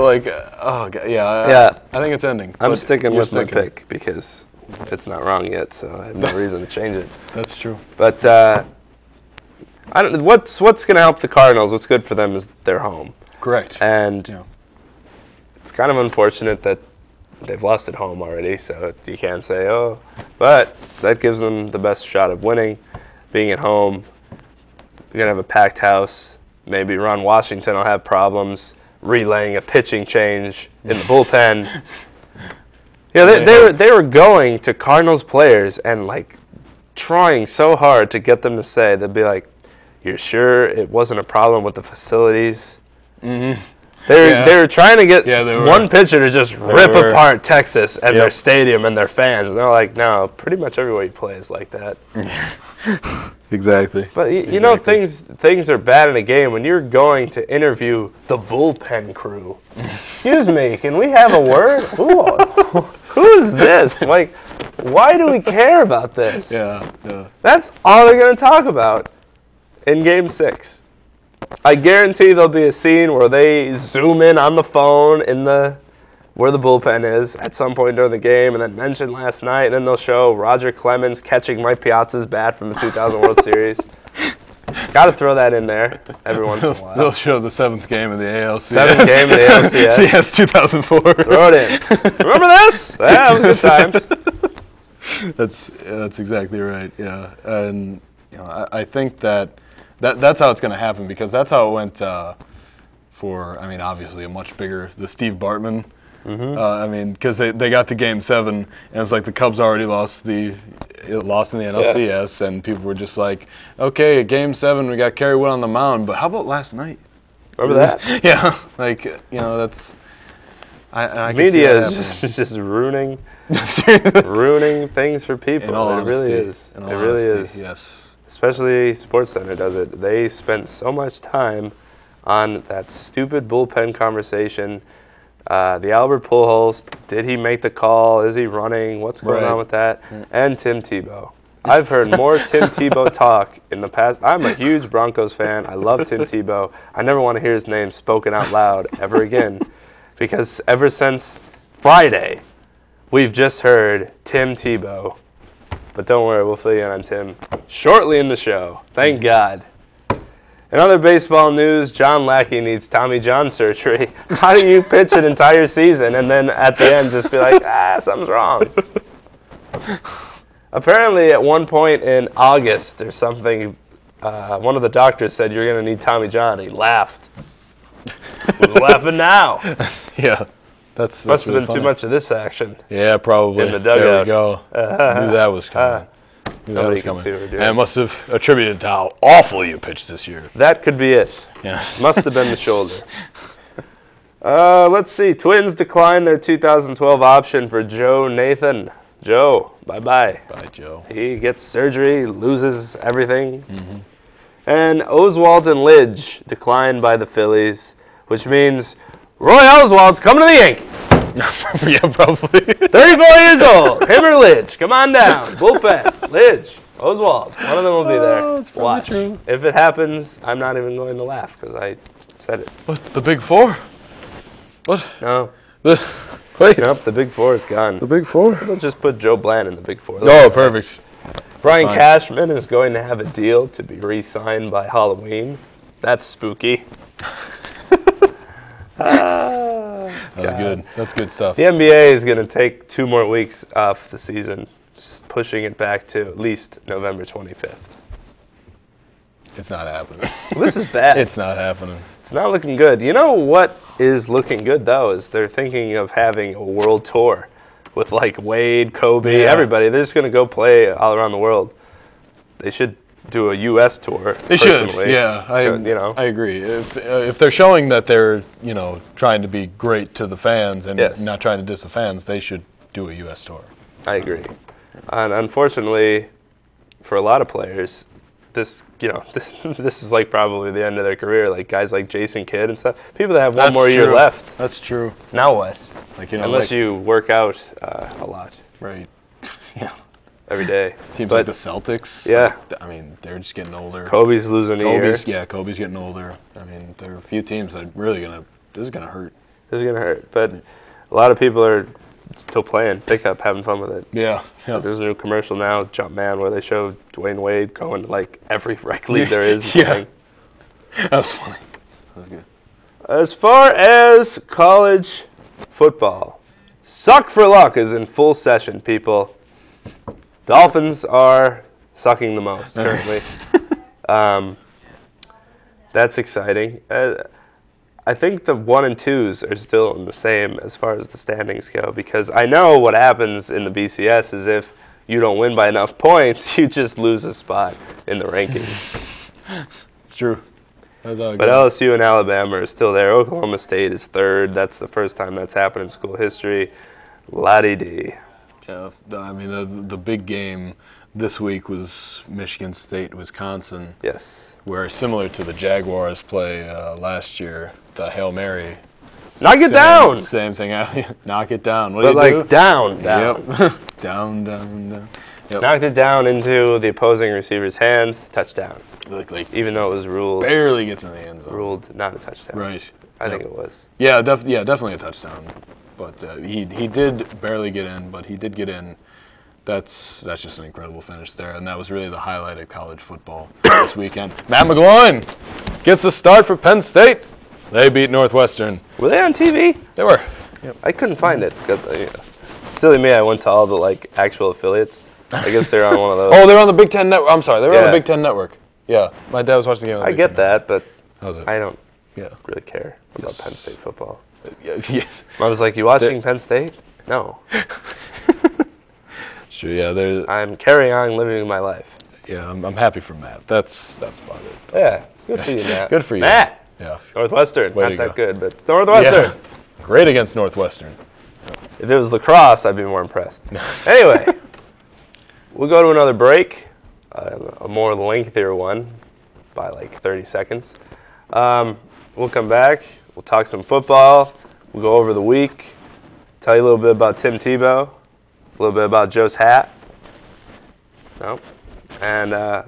like, oh God, yeah. I think it's ending. I'm sticking with my pick because it's not wrong yet, so I have no reason to change it. That's true. But I don't. What's going to help the Cardinals? What's good for them is they're home. Correct. And it's kind of unfortunate that they've lost at home already, so you can't say, oh. But that gives them the best shot of winning, being at home. You're going to have a packed house. Maybe Ron Washington will have problems relaying a pitching change in the bullpen. They were going to Cardinals players and, like, trying so hard to get them to say, they'd be like, you're sure it wasn't a problem with the facilities? Mm-hmm. They were trying to get one pitcher to just rip apart Texas and their stadium and their fans. And they're like, no, pretty much everywhere you play is like that. Exactly. But you know, things are bad in a game when you're going to interview the bullpen crew. Excuse me, can we have a word? Who is this? Like, why do we care about this? Yeah. That's all they're going to talk about in Game 6. I guarantee there'll be a scene where they zoom in on the phone where the bullpen is at some point during the game, and then mention last night, and then they'll show Roger Clemens catching Mike Piazza's bat from the 2000 World Series. Got to throw that in there every once in a while. They'll show the 7th game of the ALCS. 7th game of the ALCS. CS 2004. Throw it in. Remember this? Yeah, that was good times. That's exactly right. Yeah, and I think that's how it's going to happen, because that's how it went for, obviously the Steve Bartman. Mm-hmm. Because they got to Game 7, and it was like the Cubs already lost in the NLCS, and people were just like, okay, at Game 7 we got Kerry Wood on the mound, but how about last night? Remember that? Yeah, that's. Media is just ruining things for people. In all honesty, it really is. Yes. Especially SportsCenter does it. They spent so much time on that stupid bullpen conversation. The Albert Pujols, did he make the call? Is he running? What's going on with that? And Tim Tebow. I've heard more Tim Tebow talk in the past. I'm a huge Broncos fan. I love Tim Tebow. I never want to hear his name spoken out loud ever again, because ever since Friday, we've just heard Tim Tebow. But don't worry, we'll fill you in on Tim shortly in the show. Thank God. In other baseball news, John Lackey needs Tommy John surgery. How do you pitch an entire season and then at the end just be like, something's wrong? Apparently at one point in August or something, one of the doctors said, you're going to need Tommy John. He laughed. Who's laughing now? Yeah. Must have been too much of this action. Yeah, probably. In the dugout. There we go. Knew that was coming. Nobody can see what we're doing. And it must have attributed to how awful you pitched this year. That could be it. Yeah. Must have been the shoulder. Let's see. Twins declined their 2012 option for Joe Nathan. Joe, bye-bye. Bye, Joe. He gets surgery, loses everything. Mm-hmm. And Oswalt and Lidge declined by the Phillies, which means Roy Oswald's coming to the Yankees. Yeah, probably. 34 years old. Him or Lidge. Come on down. Bullpen. Lidge. Oswald. One of them will be there. That's probably true. If it happens, I'm not even going to laugh because I said it. What? The Big Four? What? No. Wait. Nope, the Big Four is gone. The Big Four? They'll just put Joe Bland in the Big Four. Perfect. Brian Cashman is going to have a deal to be re-signed by Halloween. That's spooky. That's good. That's good stuff. The NBA is going to take 2 more weeks off the season, pushing it back to at least November 25th. It's not happening. Well, this is bad. It's not happening. It's not looking good. You know what is looking good, though, is they're thinking of having a world tour with, like, Wade, Kobe, everybody. They're just going to go play all around the world. They should do a U.S. tour. They should, yeah. I agree. If they're showing that they're, trying to be great to the fans and not trying to diss the fans, they should do a U.S. tour. I agree. And unfortunately, for a lot of players, this is like probably the end of their career. Like guys like Jason Kidd and stuff. People that have one more year left. That's true. Now what? Unless you work out a lot. Right. Yeah. Every day. Teams like the Celtics. Yeah. They're just getting older. Kobe's losing a year. Yeah, Kobe's getting older. There are a few teams that really this is gonna hurt. This is gonna hurt. But a lot of people are still playing pickup, having fun with it. Yeah. There's a new commercial now, Jumpman, where they show Dwayne Wade going to like every rec league there is. Yeah. That was funny. That was good. As far as college football, Suck for Luck is in full session, people. Dolphins are sucking the most currently. That's exciting. I think the 1 and 2s are still in the same as far as the standings go, because I know what happens in the BCS is if you don't win by enough points, you just lose a spot in the rankings. It's true. That's how it But goes. LSU and Alabama are still there. Oklahoma State is third. That's the first time that's happened in school history. La-di-dee. Yeah, I mean, the big game this week was Michigan State, Wisconsin. Yes. Where, similar to the Jaguars play last year, the Hail Mary. Knock it down! Same thing. Knock it down. What But do you do? down. Yep. down. Yep. Knocked it down into the opposing receiver's hands. Touchdown. Like Even though it was ruled barely gets in the end zone. Ruled not a touchdown. Right. I think it was. Yeah, definitely a touchdown. But he did barely get in, but he did get in. That's just an incredible finish there, and that was really the highlight of college football this weekend. Matt McGloin gets the start for Penn State. They beat Northwestern. Were they on TV? They were. Yep. I couldn't find it. Silly me, I went to all the actual affiliates. I guess they're on one of those. Oh, they're on the Big Ten Network. I'm sorry, they were on the Big Ten Network. Yeah, my dad was watching the game on the I Big get Ten that, but How's it? I don't Yeah. really care about Penn State football. Yeah. I was like, you watching Penn State? No. Sure, yeah. I'm carrying on living my life. Yeah, I'm happy for Matt. That's about it. Yeah, good for you, Matt. Good for you. Matt! Yeah. Northwestern, Way not to that go. good, but Northwestern. Yeah. Great against Northwestern. If it was lacrosse, I'd be more impressed. Anyway, we'll go to another break, a more lengthier one by 30 seconds. We'll come back. We'll talk some football. We'll go over the week, tell you a little bit about Tim Tebow, a little bit about Joe's hat, and the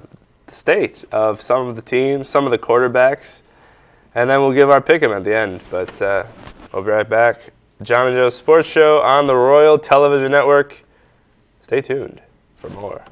state of some of the teams, some of the quarterbacks, and then we'll give our pick 'em at the end. But we'll be right back. John and Joe's Sports Show on the Royal Television Network. Stay tuned for more.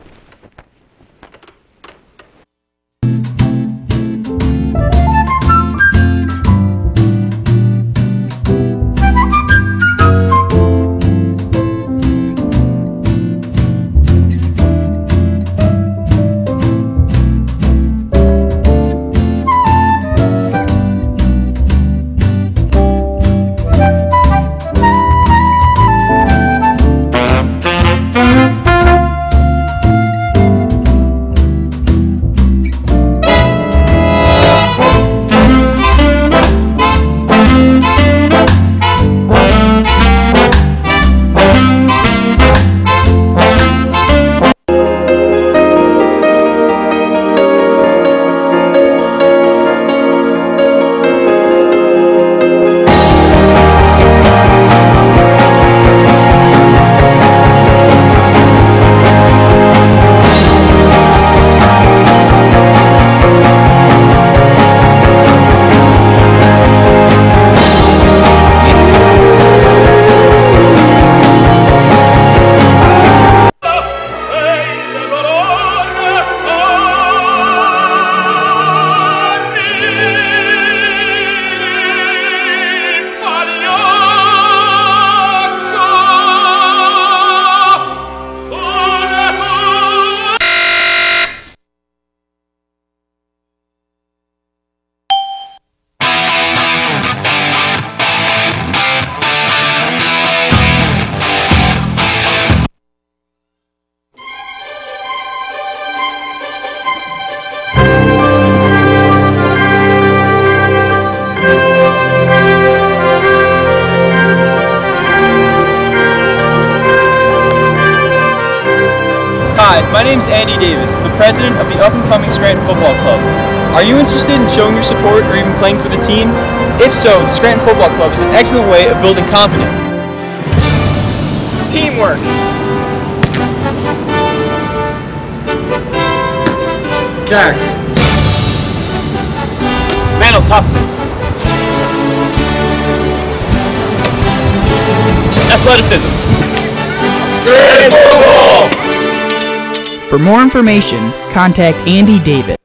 Hi, my name's Andy Davis, the president of the up-and-coming Scranton Football Club. Are you interested in showing your support or even playing for the team? If so, the Scranton Football Club is an excellent way of building confidence. Teamwork. Character. Mental toughness. Athleticism. Scranton football! For more information, contact Andy Davis.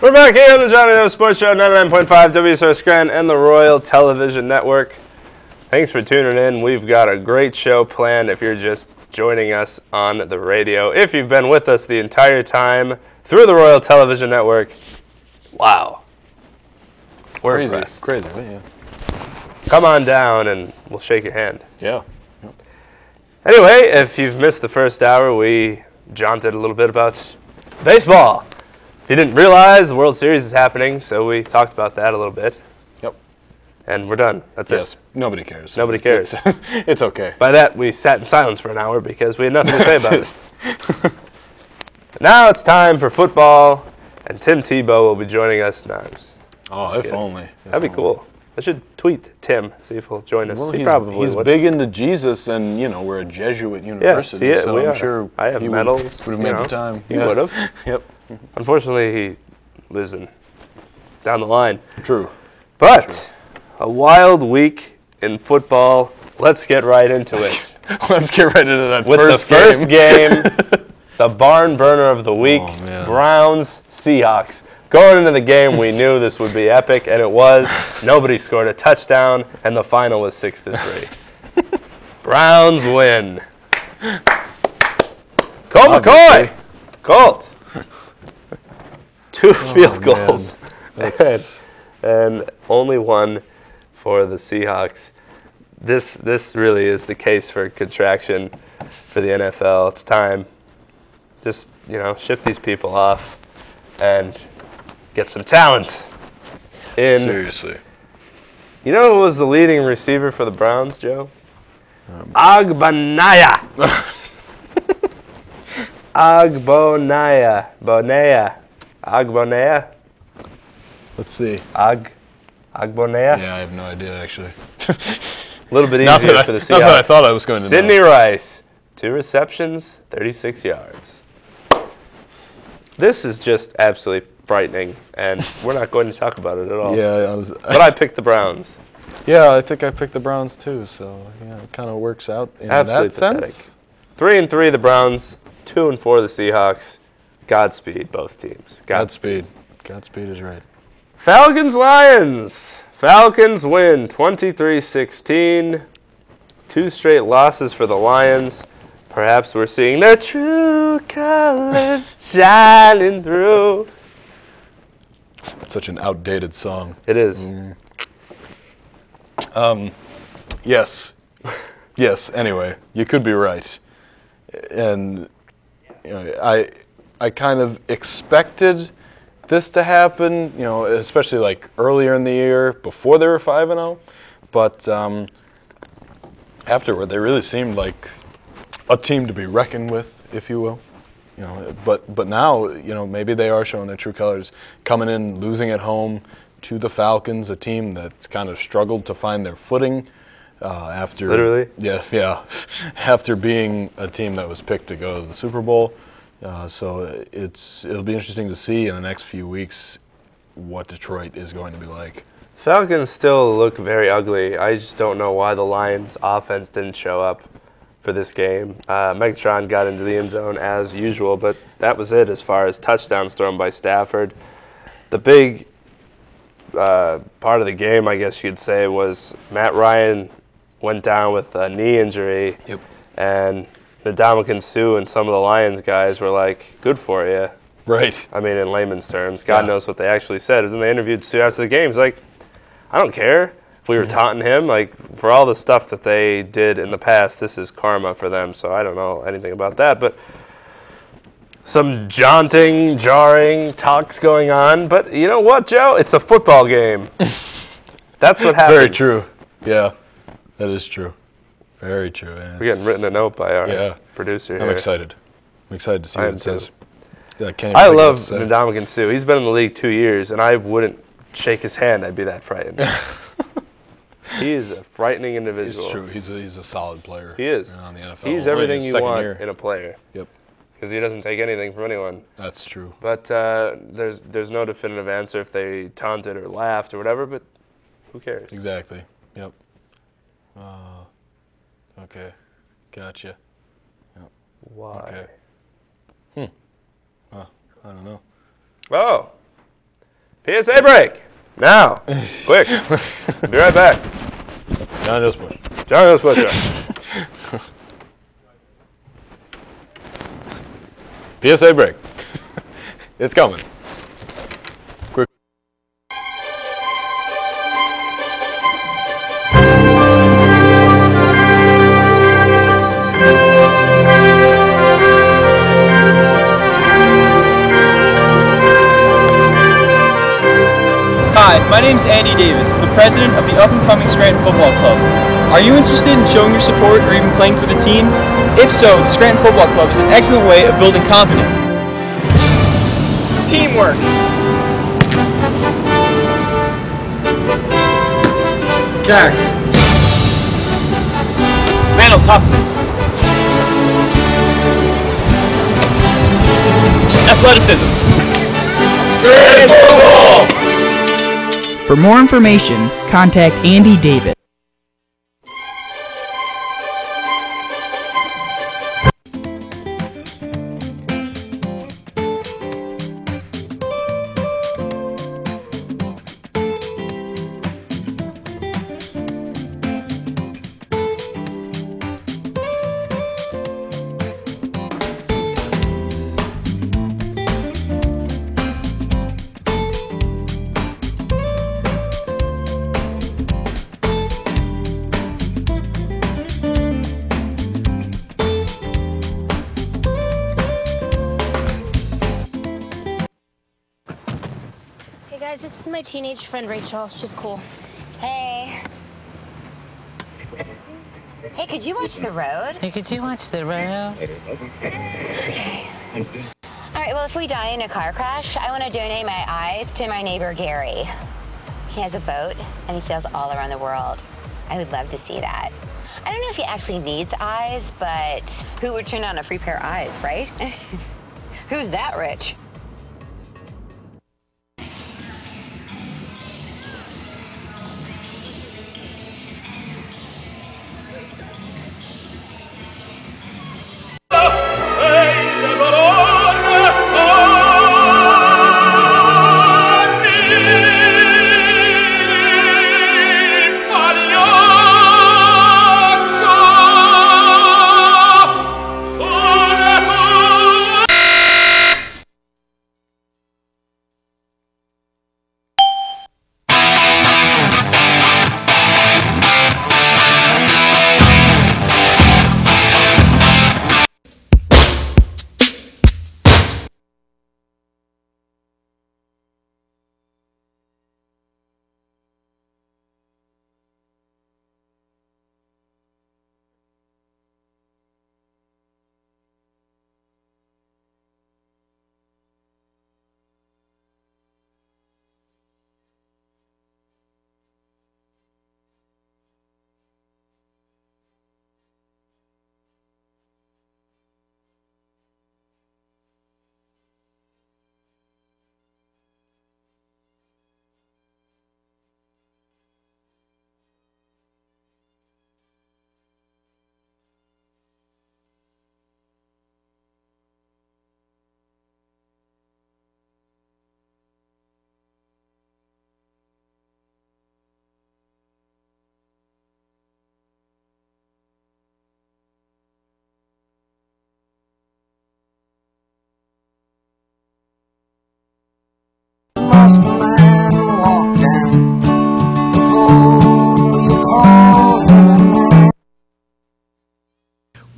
We're back here on the John and Joe Sports Show, 99.5 WSR Scranton and the Royal Television Network. Thanks for tuning in. We've got a great show planned if you're just joining us on the radio. If you've been with us the entire time through the Royal Television Network, wow. We're impressed. Crazy, yeah. come on down and we'll shake your hand. Yeah. Anyway, if you've missed the first hour, we jaunted a little bit about baseball. If you didn't realize, the World Series is happening, so we talked about that a little bit. Yep. And we're done. That's it. Yes. Nobody cares. Nobody cares. It's okay. By that, we sat in silence for an hour because we had nothing to say about it. Now it's time for football, and Tim Tebow will be joining us now. Oh, if only. That'd be cool. I should tweet Tim, see if he'll join us. Well, he's would. Big into Jesus, and we're a Jesuit university, yes, so I'm sure I have medals. Would have made the time. He would have. Yep. Unfortunately, he lives down the line. True. But a wild week in football. Let's get right into it. Let's get right into that with first the first game. The barn burner of the week, Browns Seahawks. Going into the game, we knew this would be epic, and it was. Nobody scored a touchdown, and the final was 6-3. Browns win. Colt McCoy, Colt. 2 field goals, and only one for the Seahawks. This really is the case for contraction for the NFL. It's time. Just ship these people off and get some talent in. Seriously. You know who was the leading receiver for the Browns, Joe? Bonaya. Bonaya. Let's see. Bonaya. Yeah, I have no idea, actually. A little bit easier for the Seahawks. Not that I thought I was going to Sidney Rice, 2 receptions, 36 yards. This is just absolutely frightening, and we're not going to talk about it at all. Yeah, but I picked the Browns. Yeah, I think I picked the Browns too, so it kind of works out in absolutely that pathetic. sense. 3-3 the Browns, 2-4 the Seahawks. Godspeed, both teams. Godspeed. Godspeed is right. Falcons-Lions. Falcons win 23-16. 2 straight losses for the Lions. Perhaps we're seeing their true colors shining through. Such an outdated song. It is. Yes. Yes, anyway, you could be right. And I kind of expected this to happen, especially like earlier in the year before they were 5-0, but afterward they really seemed like a team to be reckoned with, if you will. But now, maybe they are showing their true colors, coming in, losing at home to the Falcons, a team that's kind of struggled to find their footing after literally. Yeah, after being a team that was picked to go to the Super Bowl. So it'll be interesting to see in the next few weeks what Detroit is going to be like. Falcons still look very ugly. I just don't know why the Lions' offense didn't show up for this game. Megatron got into the end zone as usual, but that was it as far as touchdowns thrown by Stafford. The big part of the game, I guess you'd say, was Matt Ryan went down with a knee injury. Yep. And Ndamukong Suh and some of the Lions guys were like, good for you. Right. I mean, in layman's terms. God knows what they actually said. And then they interviewed Suh after the game. He's like, I don't care if we were taunting him. Like, for all the stuff that they did in the past, this is karma for them. So I don't know anything about that. But some jaunting, jarring talks going on. But you know what, Joe? It's a football game. That's what happens. Very true. Yeah, that is true. Very true. We're getting written a note by our producer here. I'm excited. I'm excited to see what it says. I love Ndamukong Suh. He's been in the league 2 years, and I wouldn't shake his hand. I'd be that frightened. He is a frightening individual. It's true. He's a solid player. He is. On the NFL. He's everything you want in a player. Yep. Because he doesn't take anything from anyone. That's true. But there's no definitive answer if they taunted or laughed or whatever, but who cares? Exactly. Yep. Okay. Gotcha. Yep. Why? Okay. I don't know. Oh. PSA break. Now. Quick. Be right back. John Osbush. John Osbush. PSA break. It's coming. Quick. Hi, my name's Andy Davis, the president of the up-and-coming Scranton Football Club. Are you interested in showing your support or even playing for the team? If so, the Scranton Football Club is an excellent way of building confidence. Teamwork. Character. Mental toughness. Athleticism. For more information, contact Andy Davis. Guys, this is my teenage friend Rachel. She's cool. Hey. Hey, could you watch the road? Hey, could you watch the road? Okay. All right, well, if we die in a car crash, I want to donate my eyes to my neighbor Gary. He has a boat, and he sails all around the world. I would love to see that. I don't know if he actually needs eyes, but who would turn on a free pair of eyes, right? Who's that rich?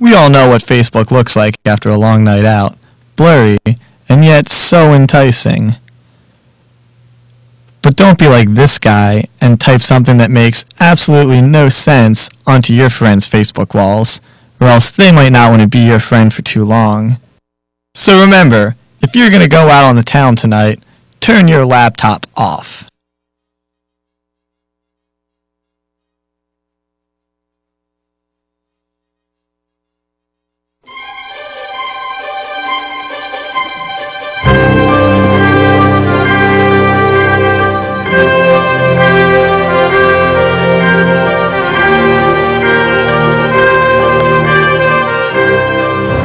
We all know what Facebook looks like after a long night out. Blurry, and yet so enticing. But don't be like this guy and type something that makes absolutely no sense onto your friend's Facebook walls, or else they might not want to be your friend for too long. So remember, if you're going to go out on the town tonight, turn your laptop off.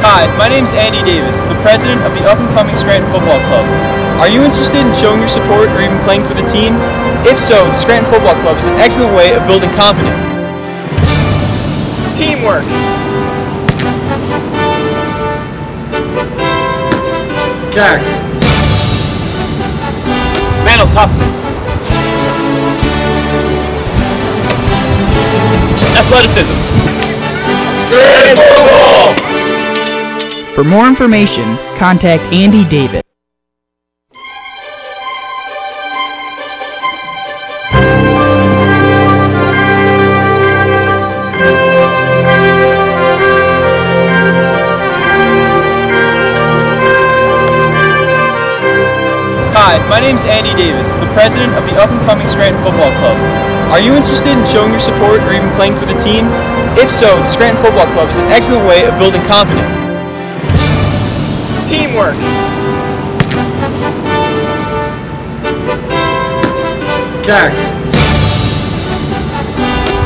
Hi, my name's Andy Davis, the president of the up-and-coming Scranton Football Club. Are you interested in showing your support or even playing for the team? If so, the Scranton Football Club is an excellent way of building confidence. Teamwork. Character. Mental toughness. Athleticism. For more information, contact Andy Davis. Hi, my name's Andy Davis, the president of the up-and-coming Scranton Football Club. Are you interested in showing your support or even playing for the team? If so, the Scranton Football Club is an excellent way of building confidence. Teamwork. Character.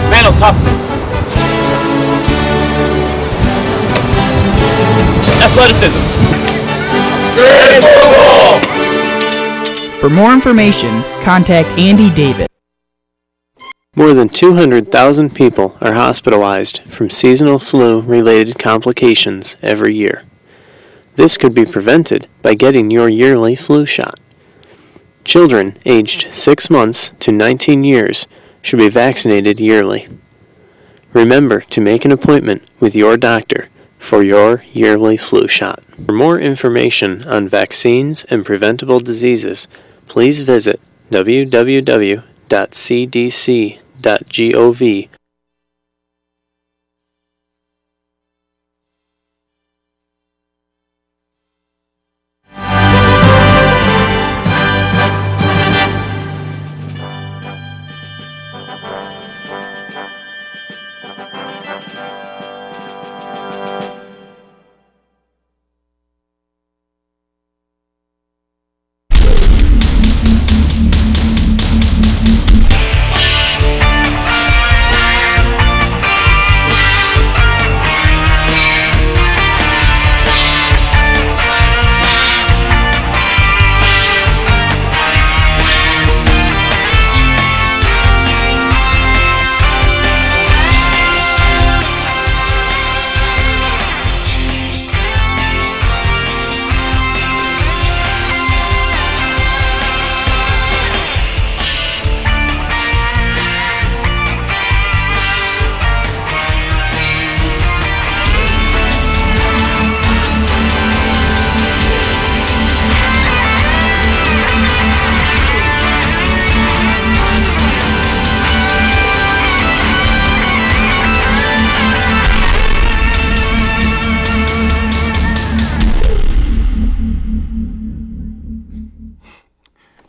Mental toughness. Athleticism. Scranton football! For more information, contact Andy Davis. More than 200,000 people are hospitalized from seasonal flu-related complications every year. This could be prevented by getting your yearly flu shot. Children aged 6 months to 19 years should be vaccinated yearly. Remember to make an appointment with your doctor for your yearly flu shot. For more information on vaccines and preventable diseases, please visit www.cdc.gov.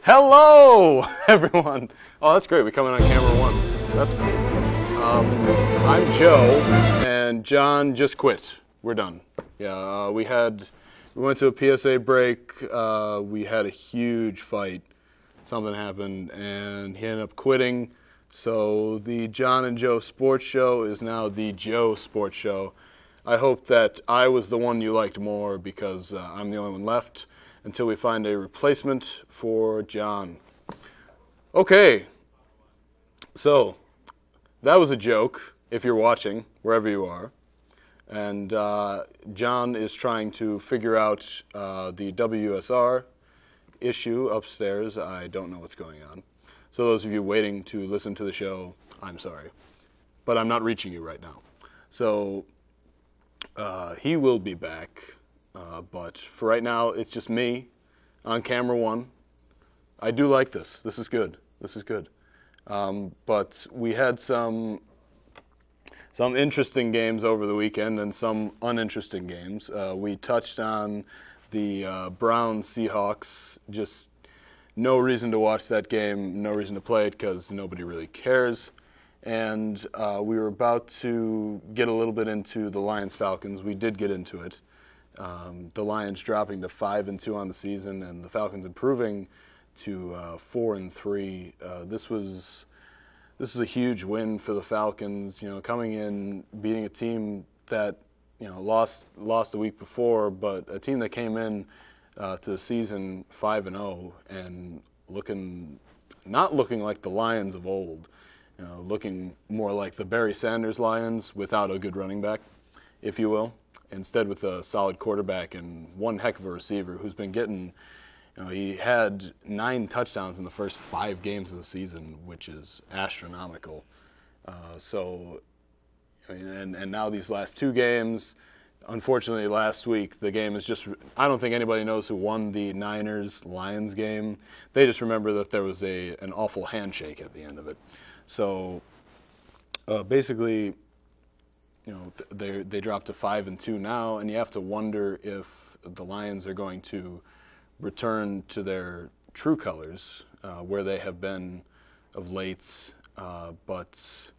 Hello, everyone. Oh, that's great. We come in on camera one. That's cool. I'm Joe, and John just quit. We're done. Yeah, we went to a PSA break. We had a huge fight. Something happened, and he ended up quitting. So the John and Joe Sports Show is now the Joe Sports Show. I hope that I was the one you liked more because I'm the only one left until we find a replacement for John. Okay, so that was a joke if you're watching, wherever you are. And John is trying to figure out the WSR issue upstairs. I don't know what's going on. So those of you waiting to listen to the show, I'm sorry. But I'm not reaching you right now. So he will be back. But for right now, it's just me on camera one. I do like this. This is good. This is good. But we had some interesting games over the weekend and some uninteresting games. We touched on the Browns Seahawks. Just no reason to watch that game, no reason to play it because nobody really cares. And we were about to get a little bit into the Lions-Falcons. We did get into it. The Lions dropping to 5-2 on the season, and the Falcons improving to 4-3. This is a huge win for the Falcons. You know, coming in, beating a team that lost a week before, but a team that came in to the season 5-0 and not looking like the Lions of old. Looking more like the Barry Sanders Lions without a good running back, if you will. Instead with a solid quarterback and one heck of a receiver who's been getting, he had 9 touchdowns in the first 5 games of the season, which is astronomical. And now these last 2 games, unfortunately last week, the game is just, I don't think anybody knows who won the Niners-Lions game. They just remember that there was an awful handshake at the end of it. So basically, they dropped to 5-2 now, and you have to wonder if the Lions are going to return to their true colors where they have been of late, but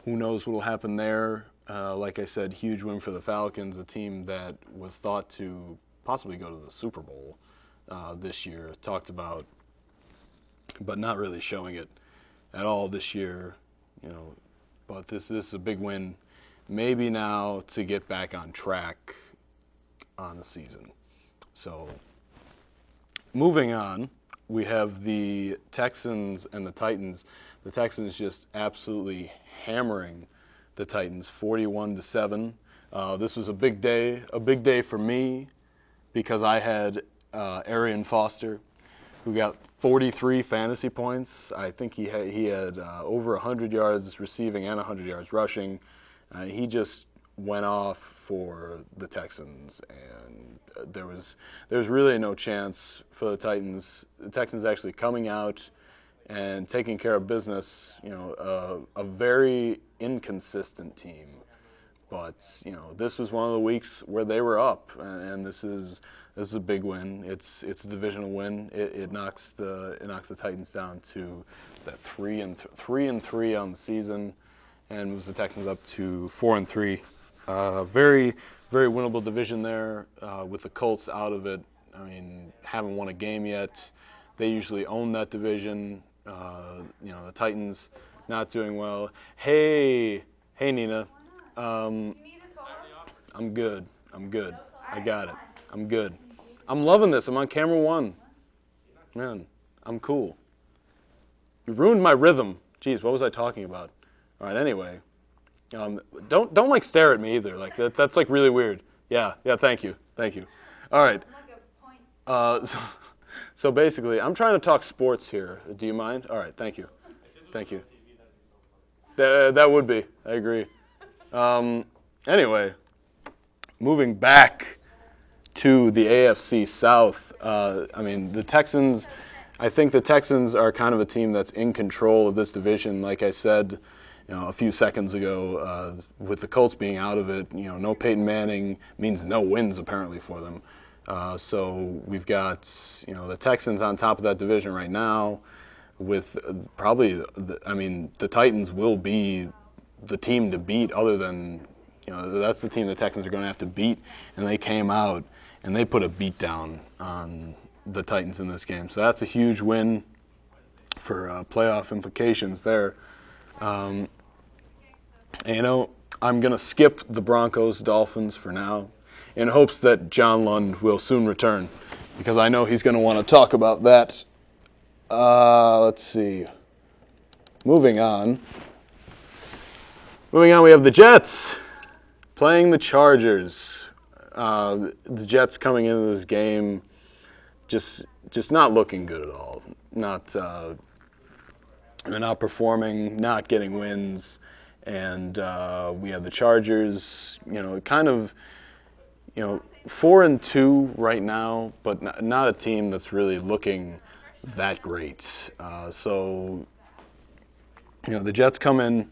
who knows what will happen there. Like I said, huge win for the Falcons, a team that was thought to possibly go to the Super Bowl this year, talked about, but not really showing it at all this year. But this is a big win, maybe now to get back on track on the season. So moving on, we have the Texans and the Titans. The Texans just absolutely hammering the Titans, 41-7. This was a big day for me because I had Arian Foster, who got 43 fantasy points. I think he had over 100 yards receiving and 100 yards rushing. He just went off for the Texans, and there was really no chance for the Titans. The Texans actually coming out and taking care of business. A very inconsistent team, but this was one of the weeks where they were up, and this is a big win. It's a divisional win. It knocks the Titans down to that 3-3 on the season, and moves the Texans up to 4-3. Very, very winnable division there with the Colts out of it. I mean, haven't won a game yet. They usually own that division. The Titans not doing well. Hey, Nina. I'm good. I got it. I'm good. I'm loving this. I'm on camera one. Man, I'm cool. You ruined my rhythm. Jeez, what was I talking about? All right, anyway. Don't like stare at me either. Like that's like really weird. Yeah, thank you. All right. So basically, I'm trying to talk sports here. Do you mind? All right, thank you. That would be. I agree. Anyway, moving back to the AFC South. The Texans. I think the Texans are kind of a team that's in control of this division. Like I said, a few seconds ago, with the Colts being out of it, no Peyton Manning means no wins apparently for them. So we've got the Texans on top of that division right now, with probably the Titans will be the team to beat. Other than that's the team the Texans are going to have to beat, and they came out and they put a beat down on the Titans in this game. So that's a huge win for playoff implications there. I'm going to skip the Broncos-Dolphins for now in hopes that John Lund will soon return, because I know he's going to want to talk about that. Let's see. Moving on, we have the Jets playing the Chargers. The Jets coming into this game just not looking good at all. They're not performing, not getting wins, and we have the Chargers, kind of, 4-2 right now, but not a team that's really looking that great. So the Jets come in,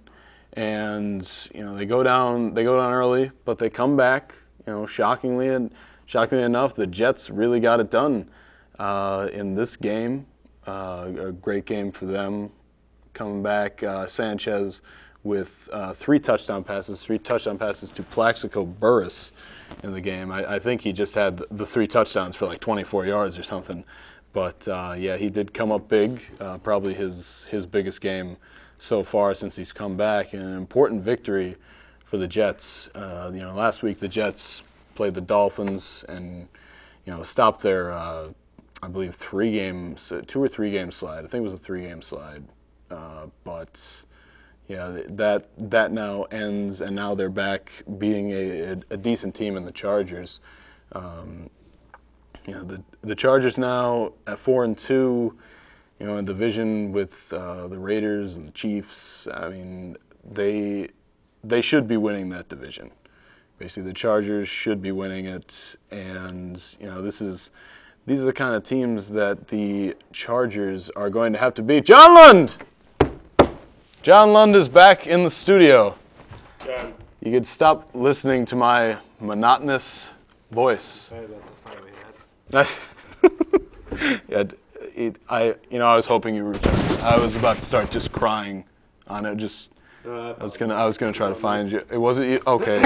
and they go down early, but they come back. Shockingly enough, the Jets really got it done in this game. A great game for them. Coming back, Sanchez with 3 touchdown passes to Plaxico Burress in the game. I think he just had the 3 touchdowns for like 24 yards or something. But he did come up big, probably his biggest game so far since he's come back, and an important victory for the Jets. Last week the Jets played the Dolphins and stopped their I believe 2 or 3 game slide. I think it was a 3-game slide. But that now ends, and now they're back beating a decent team in the Chargers. The Chargers now at 4-2, in division with the Raiders and the Chiefs. I mean, they should be winning that division. Basically, the Chargers should be winning it, and these are the kind of teams that the Chargers are going to have to beat. John Lund! John Lund is back in the studio. John. You could stop listening to my monotonous voice. Sorry about the fire we had. I was hoping you were. I was about to start just crying on it. I was gonna try to find you. It wasn't you. Okay.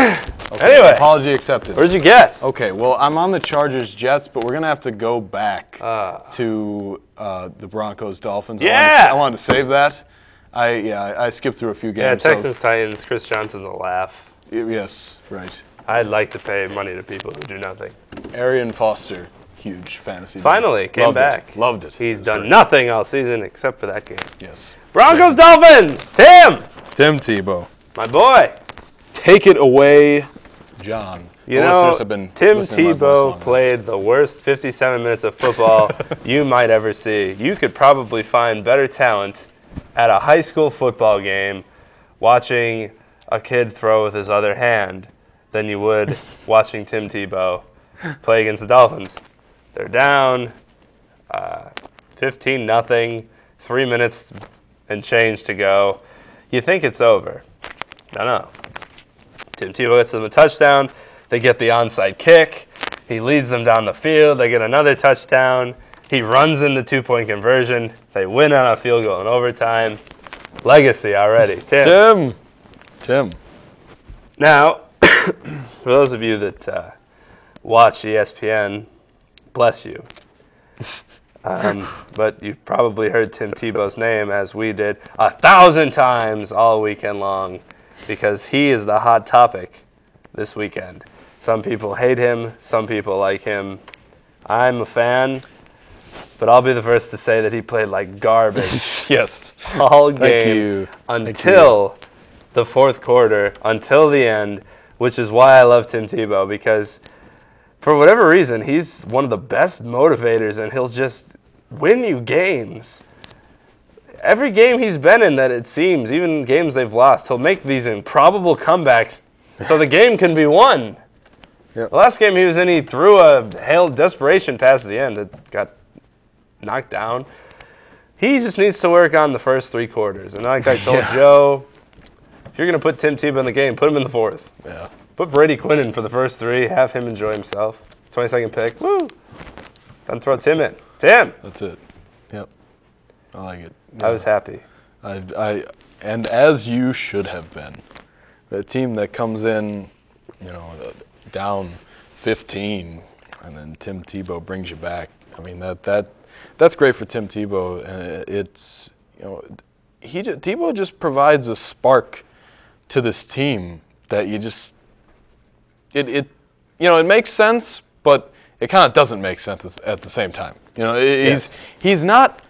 Anyway, apology accepted. Where'd you get? Okay. Well, I'm on the Chargers Jets, but we're gonna have to go back to the Broncos Dolphins. Yeah. I wanted to save that. I skipped through a few games. Yeah, Texans Titans. Chris Johnson's a laugh. Yes. Right. I'd like to pay money to people who do nothing. Arian Foster. Huge fantasy. Finally, came back. Loved it. He's done nothing all season except for that game. Yes. Broncos Dolphins. Tim Tebow. My boy. Take it away, John. You know, Tim Tebow played the worst 57 minutes of football you might ever see. You could probably find better talent at a high school football game watching a kid throw with his other hand than you would watching Tim Tebow play against the Dolphins. They're down 15-0, 3 minutes and change to go. You think it's over. No. Tim Tebow gets them a touchdown. They get the onside kick. He leads them down the field. They get another touchdown. He runs in the two-point conversion. They win on a field goal in overtime. Legacy already. Tim. Now, for those of you that watch ESPN, bless you. But you've probably heard Tim Tebow's name, as we did, 1,000 times all weekend long, because he is the hot topic this weekend. Some people hate him. Some people like him. I'm a fan, but I'll be the first to say that he played like garbage. Yes. All game until the fourth quarter, until the end, which is why I love Tim Tebow, because for whatever reason, he's one of the best motivators, and he'll just win you games. Every game he's been in that it seems, even games they've lost, he'll make these improbable comebacks so the game can be won. Yep. The last game he was in, he threw a hailed desperation pass at the end that got knocked down. He just needs to work on the first three quarters. And like I told Joe, if you're going to put Tim Tebow in the game, put him in the fourth. Yeah. Put Brady Quinn in for the first three. Have him enjoy himself. 22nd pick. Woo! Then throw Tim in. Tim! That's it. Yep. I like it. Yeah. I was happy. And as you should have been. A team that comes in, down 15, and then Tim Tebow brings you back. I mean, that's great for Tim Tebow, and it's, Tebow just provides a spark to this team that you just, it makes sense, but it kind of doesn't make sense at the same time. He's not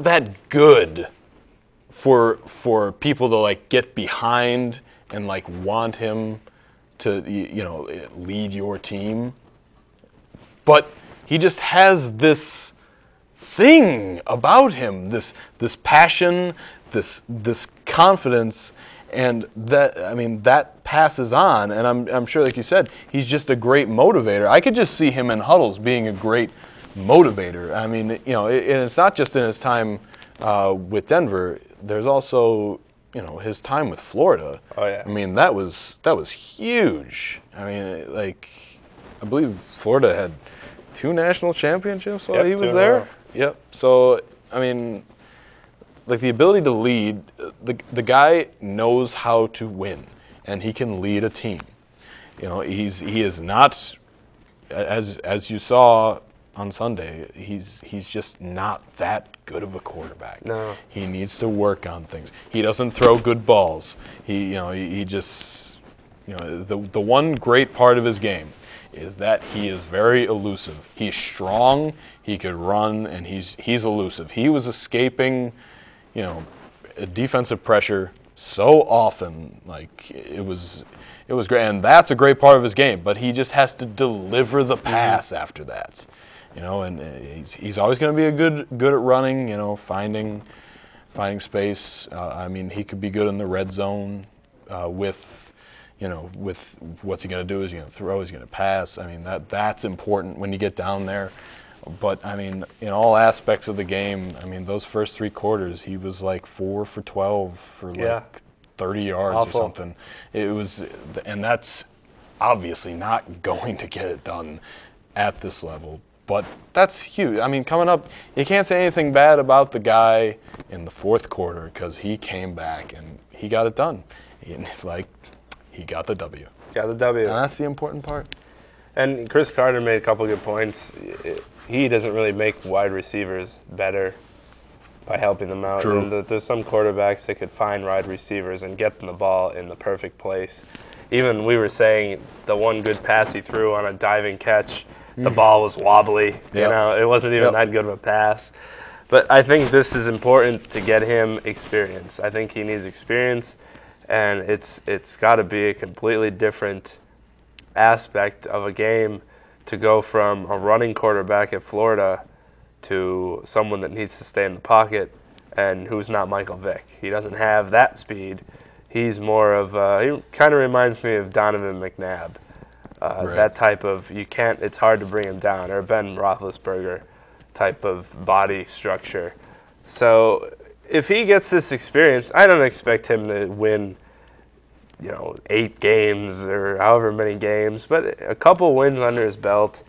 that good for people to get behind and want him to lead your team. But he just has this thing about him, this passion, this confidence, and that passes on. And I'm sure, like you said, he's just a great motivator. I could just see him in huddles being a great motivator. I mean, and it's not just in his time with Denver. There's also, his time with Florida. Oh yeah. I mean, that was huge. I mean, I believe Florida had 2 national championships while he was there. Yep. So, I mean, the ability to lead, the guy knows how to win, and he can lead a team. He is not, as you saw on Sunday, he's just not that good of a quarterback. No. He needs to work on things. He doesn't throw good balls. He just, the one great part of his game is that he is very elusive. He's strong, he could run, and he's elusive. He was escaping, defensive pressure so often. It was great, and that's a great part of his game. But he just has to deliver the pass after that. And he's always going to be good at running. Finding space. I mean, he could be good in the red zone with what's he going to do? Is he going to throw? Is he going to pass? I mean, that's important when you get down there. But I mean, in all aspects of the game, I mean, those first 3 quarters, he was 4 for 12 for 30 yards or something. It was, and that's obviously not going to get it done at this level. but that's huge. I mean, coming up, you can't say anything bad about the guy in the fourth quarter because he came back and he got it done. He got the W. Got the W. And that's the important part. And Chris Carter made a couple good points. He doesn't really make wide receivers better by helping them out. True. And there's some quarterbacks that could find wide receivers and get them the ball in the perfect place. Even we were saying the one good pass he threw on a diving catch, the ball was wobbly. You know, it wasn't even that good of a pass. But I think this is important to get him experience. I think he needs experience, and it's got to be a completely different aspect of a game to go from a running quarterback at Florida to someone that needs to stay in the pocket and who's not Michael Vick. He doesn't have that speed. He's more of he kind of reminds me of Donovan McNabb. That type of it's hard to bring him down, or Ben Roethlisberger type of body structure. So if he gets this experience, I don't expect him to win 8 games or however many games, but a couple wins under his belt.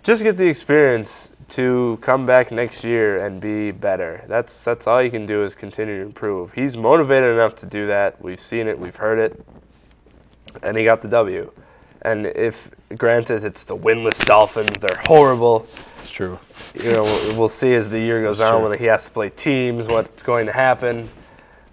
Just get the experience to come back next year and be better. That's all you can do is continue to improve. He's motivated enough to do that. We've seen it, we've heard it, and he got the W. And if, granted, it's the winless Dolphins, they're horrible. It's true. We'll see as the year goes on when he has to play teams, what's going to happen.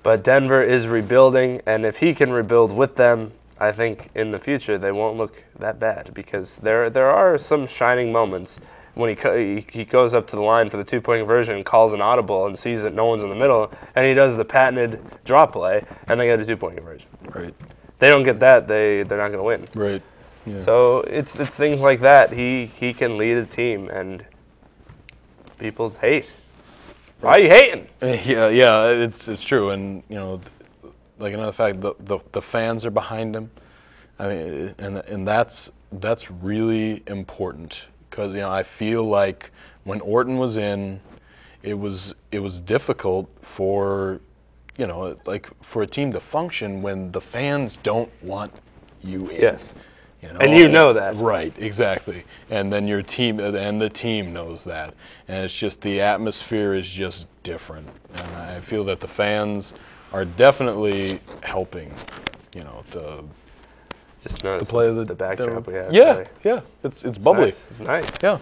But Denver is rebuilding, and if he can rebuild with them, I think in the future they won't look that bad, because there are some shining moments when he goes up to the line for the 2-point conversion and calls an audible and sees that no one's in the middle, and he does the patented draw play, and they get a 2-point conversion. Right. They don't get that, they're not going to win. Right. Yeah. So it's things like that. He can lead a team, and people hate. Why are you hating? Yeah, it's true, and like another fact, the fans are behind him. I mean, and that's really important, because I feel like when Orton was in, it was difficult for for a team to function when the fans don't want you in. Yes. And you know that. Right, exactly. And then your team, and the team knows that. And it's just the atmosphere is just different. And I feel that the fans are definitely helping, to play the backdrop we have. Yeah, yeah. It's bubbly. Nice. It's nice. Yeah.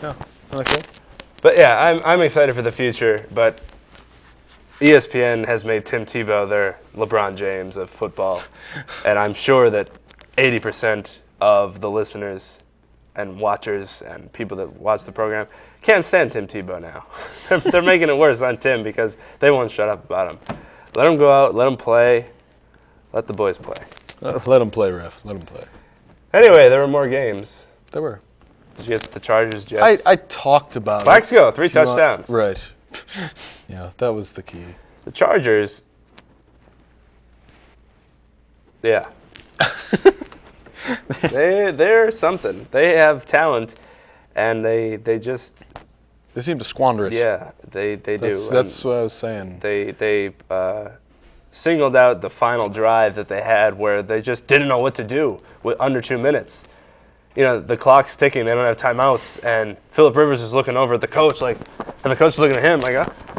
Yeah. Okay. But yeah, I'm excited for the future. But ESPN has made Tim Tebow their LeBron James of football, and I'm sure that 80% of the listeners and watchers and people that watch the program can't stand Tim Tebow now. They're making it worse on Tim because they won't shut up about him. Let him go out, let him play, let the boys play. Let him play, ref. Let him play. Anyway, there were more games. There were. Did you get to the Chargers, Jets? I talked about Blacks go, 3 touchdowns. Right. Yeah, that was the key. The Chargers, yeah. They're something. They have talent, and they seem to squander it. Yeah, they do. That's what I was saying. They singled out the final drive that they had, where they just didn't know what to do with under 2 minutes. The clock's ticking. They don't have timeouts, and Phillip Rivers is looking over at the coach, and the coach is looking at him like,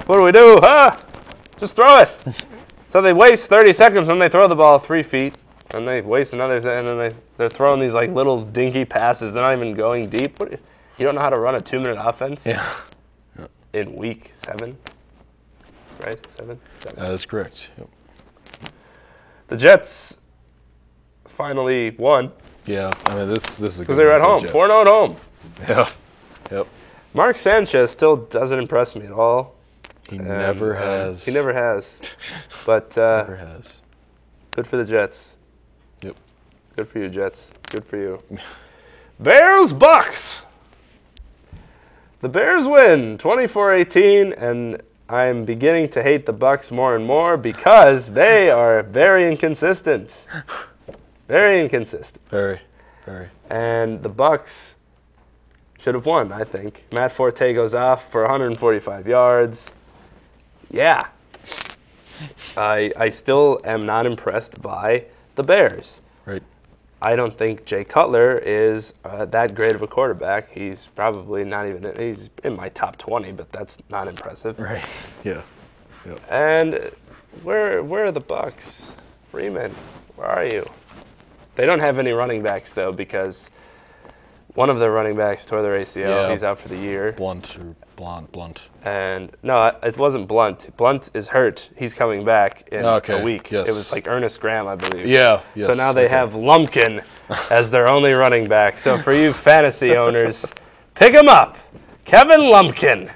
"What do we do? Just throw it." So they waste 30 seconds, and they throw the ball 3 feet. And they waste another, and then they're throwing these little dinky passes. They're not even going deep. You don't know how to run a 2-minute offense? Yeah. In week 7, right? 7. That is correct. Yep. The Jets finally won. Yeah, I mean this is because they were at home, 4-0 at home. Yeah. Yep. Mark Sanchez still doesn't impress me at all. He never has. He never has. But never has. Good for the Jets. Yep. Good for you, Jets. Good for you. Bears, Bucks. The Bears win 24-18, and I'm beginning to hate the Bucks more and more because they are very inconsistent. Very inconsistent. Very, very. And the Bucks should have won, I think. Matt Forte goes off for 145 yards. Yeah. I still am not impressed by the Bears. Right. I don't think Jay Cutler is that great of a quarterback. He's probably not even, he's in my top 20, but that's not impressive. Right. Yeah. Yep. And where are the Bucks? Freeman, where are you? They don't have any running backs, though, because one of their running backs tore their ACL. Yeah. He's out for the year. Blunt. And no, it wasn't Blunt. Blunt is hurt. He's coming back in a week. Yes. It was like Ernest Graham, I believe. Yeah. Yes. So now they have Lumpkin as their only running back. So for you fantasy owners, pick him up. Kevin Lumpkin.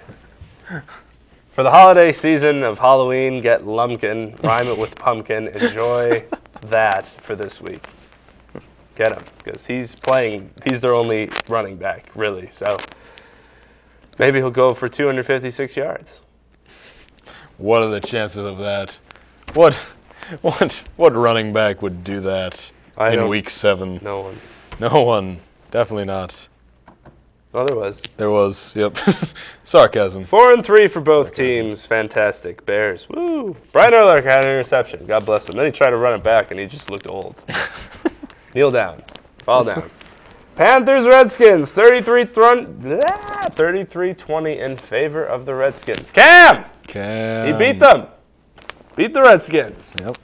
For the holiday season of Halloween, get Lumpkin, rhyme it with pumpkin. Enjoy that for this week. Get him, because he's their only running back, really. So maybe he'll go for 256 yards. What are the chances of that? What running back would do that in week 7? No one. No one. Definitely not. Oh, there was. There was, yep. Sarcasm. 4-3 for both teams. Fantastic. Bears. Woo. Brian Urlacher had an interception. God bless him. Then he tried to run it back, and he just looked old. Kneel down. Fall down. Panthers, Redskins. 33-20 in favor of the Redskins. Cam! He beat them. Beat the Redskins. Yep.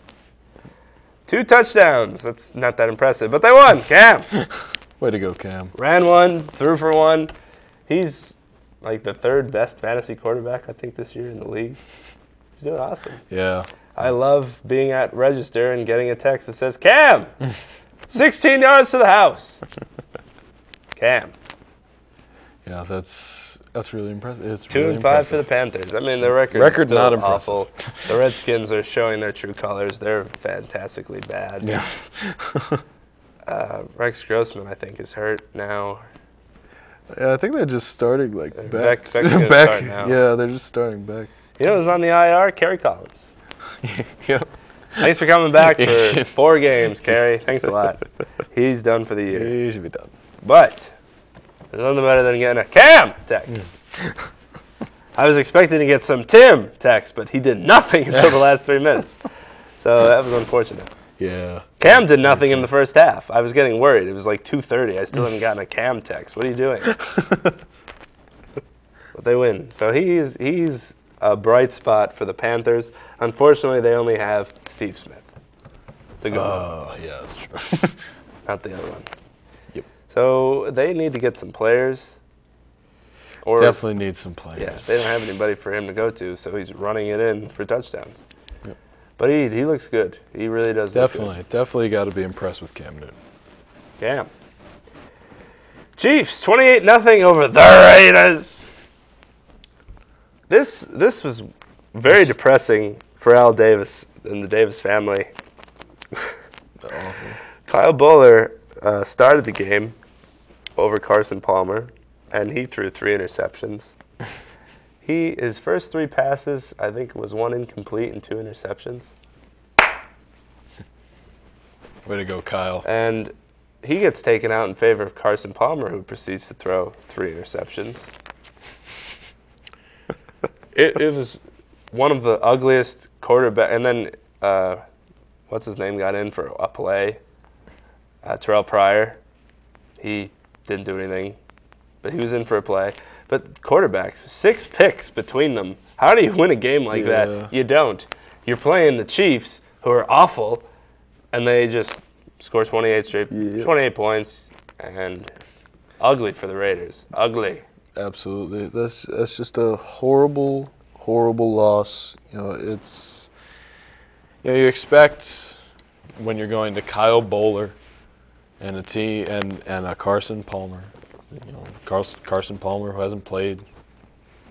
2 touchdowns. That's not that impressive, but they won. Cam. Way to go, Cam. Ran 1, threw for 1. He's like the 3rd best fantasy quarterback, I think, this year in the league. He's doing awesome. Yeah. I love being at register and getting a text that says, Cam, 16 yards to the house. Cam. Yeah, that's really impressive. It's 2-5 for the Panthers. I mean, the record is still not awful. The Redskins are showing their true colors. They're fantastically bad. Yeah. Rex Grossman, I think, is hurt now. Yeah, I think they're just starting back. Beck's gonna start now. Yeah, they're just starting back. You know who's on the IR? Kerry Collins. Yep. Thanks for coming back for 4 games, Kerry. Thanks a lot. He's done for the year. He should be done. But there's nothing better than getting a Cam text. I was expecting to get some Tim text, but he did nothing until the last 3 minutes. So that was unfortunate. Yeah. Cam did nothing in the first half. I was getting worried. It was like 2:30. I still haven't gotten a Cam text. What are you doing? But they win. So he's a bright spot for the Panthers. Unfortunately, they only have Steve Smith. The good one. Oh, yeah, that's true. Not the other one. Yep. So they need to get some players. Or definitely need some players. Yeah, they don't have anybody for him to go to, so he's running it in for touchdowns. Yep. But he looks good. He really does look good. Definitely got to be impressed with Cam Newton. Yeah. Chiefs, 28-0 over the Raiders. This was very depressing for Al Davis and the Davis family. Kyle Bowler started the game over Carson Palmer, and he threw 3 interceptions. His first 3 passes, I think, was 1 incomplete and 2 interceptions. Way to go, Kyle. And he gets taken out in favor of Carson Palmer, who proceeds to throw 3 interceptions. It was one of the ugliest quarterback. And then, what's his name, got in for a play. Terrell Pryor. He didn't do anything, but he was in for a play. But quarterbacks, 6 picks between them. How do you win a game like that? You don't. You're playing the Chiefs, who are awful, and they just score 28 points, and ugly for the Raiders. Ugly. Absolutely. That's just a horrible, horrible loss. It's you expect when you're going to Kyle Bowler and a team and a Carson Palmer. Carson Palmer, who hasn't played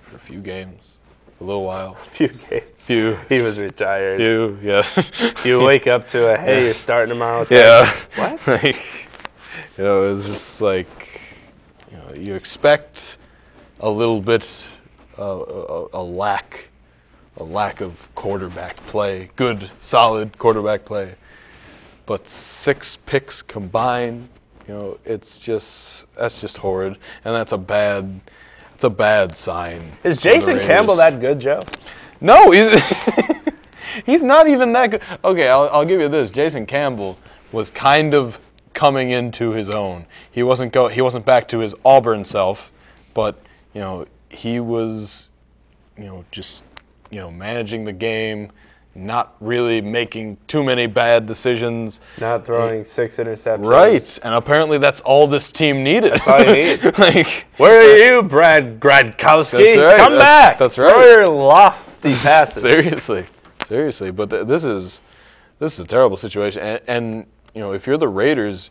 for a few games, a little while. Few games. He was retired. Yeah. You wake up to hey, you're starting tomorrow. It's like, what? It was just like, you expect a little bit, a lack of quarterback play, good, solid quarterback play, but 6 picks combined. That's just horrid, and that's a bad sign. Is Jason Campbell that good, Joe? No, he's not even that good. Okay, I'll give you this. Jason Campbell was kind of coming into his own. He wasn't back to his Auburn self, but he was just managing the game, not really making too many bad decisions. Not throwing 6 interceptions. Right, and apparently that's all this team needed. That's all you need. Like, where are you, Brad Gradkowski? That's right. Come back. That's right. Throw your lofty passes. Seriously. But this is a terrible situation. And if you're the Raiders,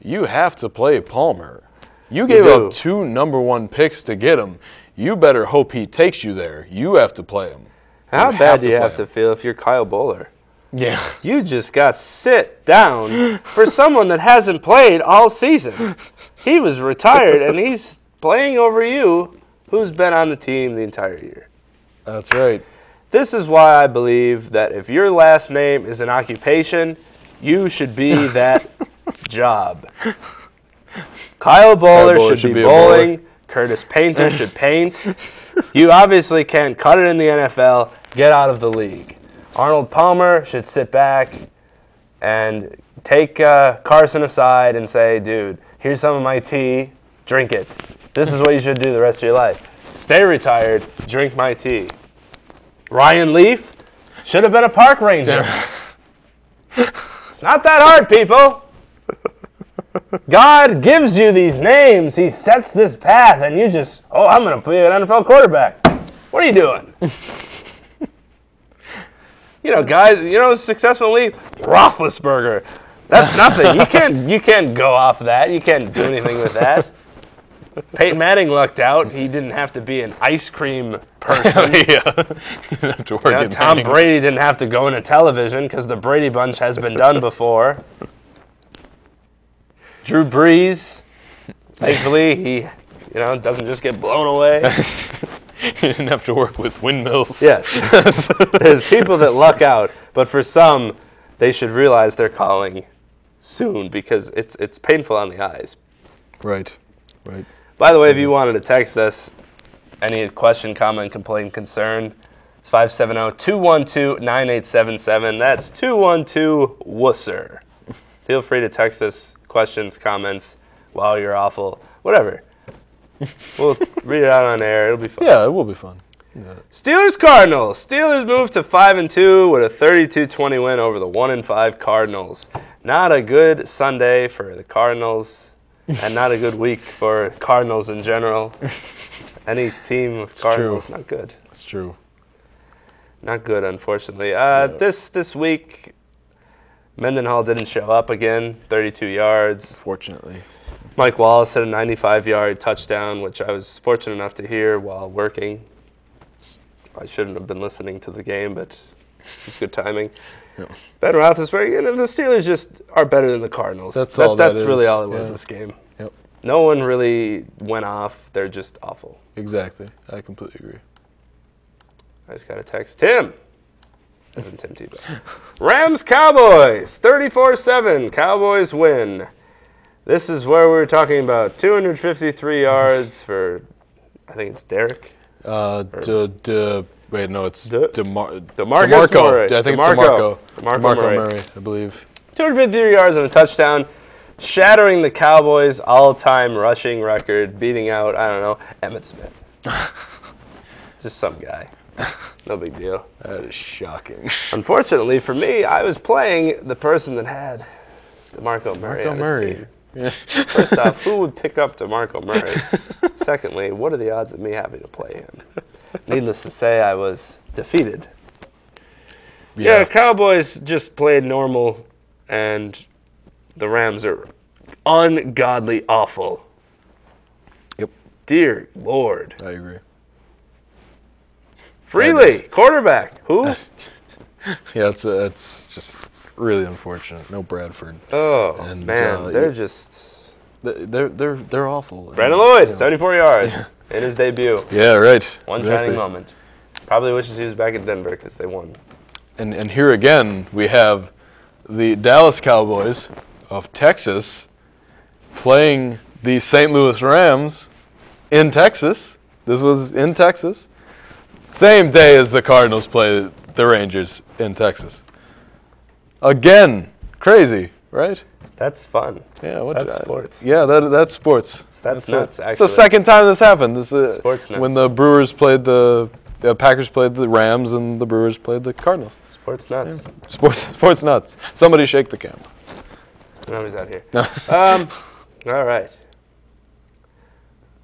you have to play Palmer. You gave up 2 #1 picks to get him. You better hope he takes you there. You have to play him. How bad do you have to feel if you're Kyle Bowler? Yeah. You just got sit down for someone that hasn't played all season. He was retired, and he's playing over you, who's been on the team the entire year. That's right. This is why I believe that if your last name is an occupation, you should be that job. Kyle Bowler should be bowling. Curtis Painter should paint. You obviously can't cut it in the NFL. Get out of the league. Arnold Palmer should sit back and take Carson aside and say, dude, here's some of my tea. Drink it. This is what you should do the rest of your life. Stay retired. Drink my tea. Ryan Leaf should have been a park ranger. It's not that hard, people. God gives you these names. He sets this path, and you just, I'm going to be an NFL quarterback. What are you doing? Guys, successfully, Roethlisberger. That's nothing. You can't go off that. You can't do anything with that. Peyton Manning lucked out. He didn't have to be an ice cream person. Yeah. You didn't have to work at Tom Manning's. Brady didn't have to go into television because the Brady Bunch has been done before. Drew Brees, thankfully, he doesn't just get blown away. He didn't have to work with windmills. Yes. There's people that luck out, but for some, they should realize they're calling soon because it's painful on the eyes. Right. By the way, if you wanted to text us, any question, comment, complaint, concern, it's 570-212-9877. That's 212-WUSSER. Feel free to text us questions, comments, wow, you're awful, whatever. We'll read it out on air. It'll be fun. Yeah, it will be fun. Yeah. Steelers-Cardinals. Steelers moved to 5-2 with a 32-20 win over the 1-5 Cardinals. Not a good Sunday for the Cardinals, and not a good week for Cardinals in general. Any team with Cardinals, not good. It's true. Not good, unfortunately. This week, Mendenhall didn't show up again, 32 yards. Fortunately. Mike Wallace had a 95-yard touchdown, which I was fortunate enough to hear while working. I shouldn't have been listening to the game, but it was good timing. Yeah. Ben Roethlisberger, the Steelers just are better than the Cardinals. That's really all it was this game. Yep. No one really went off. They're just awful. Exactly. I completely agree. I just got a text. Tim. Isn't Tim Tebow. Rams Cowboys, 34-7. Cowboys win. This is where we were talking about 253 yards for, I think it's Derek. Wait, no, it's DeMarco. Murray. I think it's DeMarco. DeMarco Murray, I believe. 253 yards and a touchdown, shattering the Cowboys' all-time rushing record, beating out, I don't know, Emmitt Smith. Just some guy. No big deal. That is shocking. Unfortunately for me, I was playing the person that had DeMarco Murray on his team. Yeah. First off, who would pick up DeMarco Murray? Secondly, what are the odds of me having to play him? Needless to say, I was defeated. Yeah, Cowboys just played normal, and the Rams are ungodly awful. Yep. Dear Lord. I agree. Freely, quarterback. Who? Yeah, it's just really unfortunate. No Bradford. Oh, and, man, they're just... They're awful. Brandon Lloyd, 74 yards in his debut. Yeah, right. One shining moment. Probably wishes he was back in Denver because they won. And here again, we have the Dallas Cowboys of Texas playing the St. Louis Rams in Texas. This was in Texas. Same day as the Cardinals play the Rangers in Texas. Again, crazy. right? That's fun. Yeah, that's sports. Yeah, that's sports. That's nuts. Actually, it's the second time this happened. This is sports nuts. When the Brewers played the Packers played the Rams and the Brewers played the Cardinals. Sports nuts. Yeah. Sports nuts. Somebody shake the camera. No, he's out here. All right.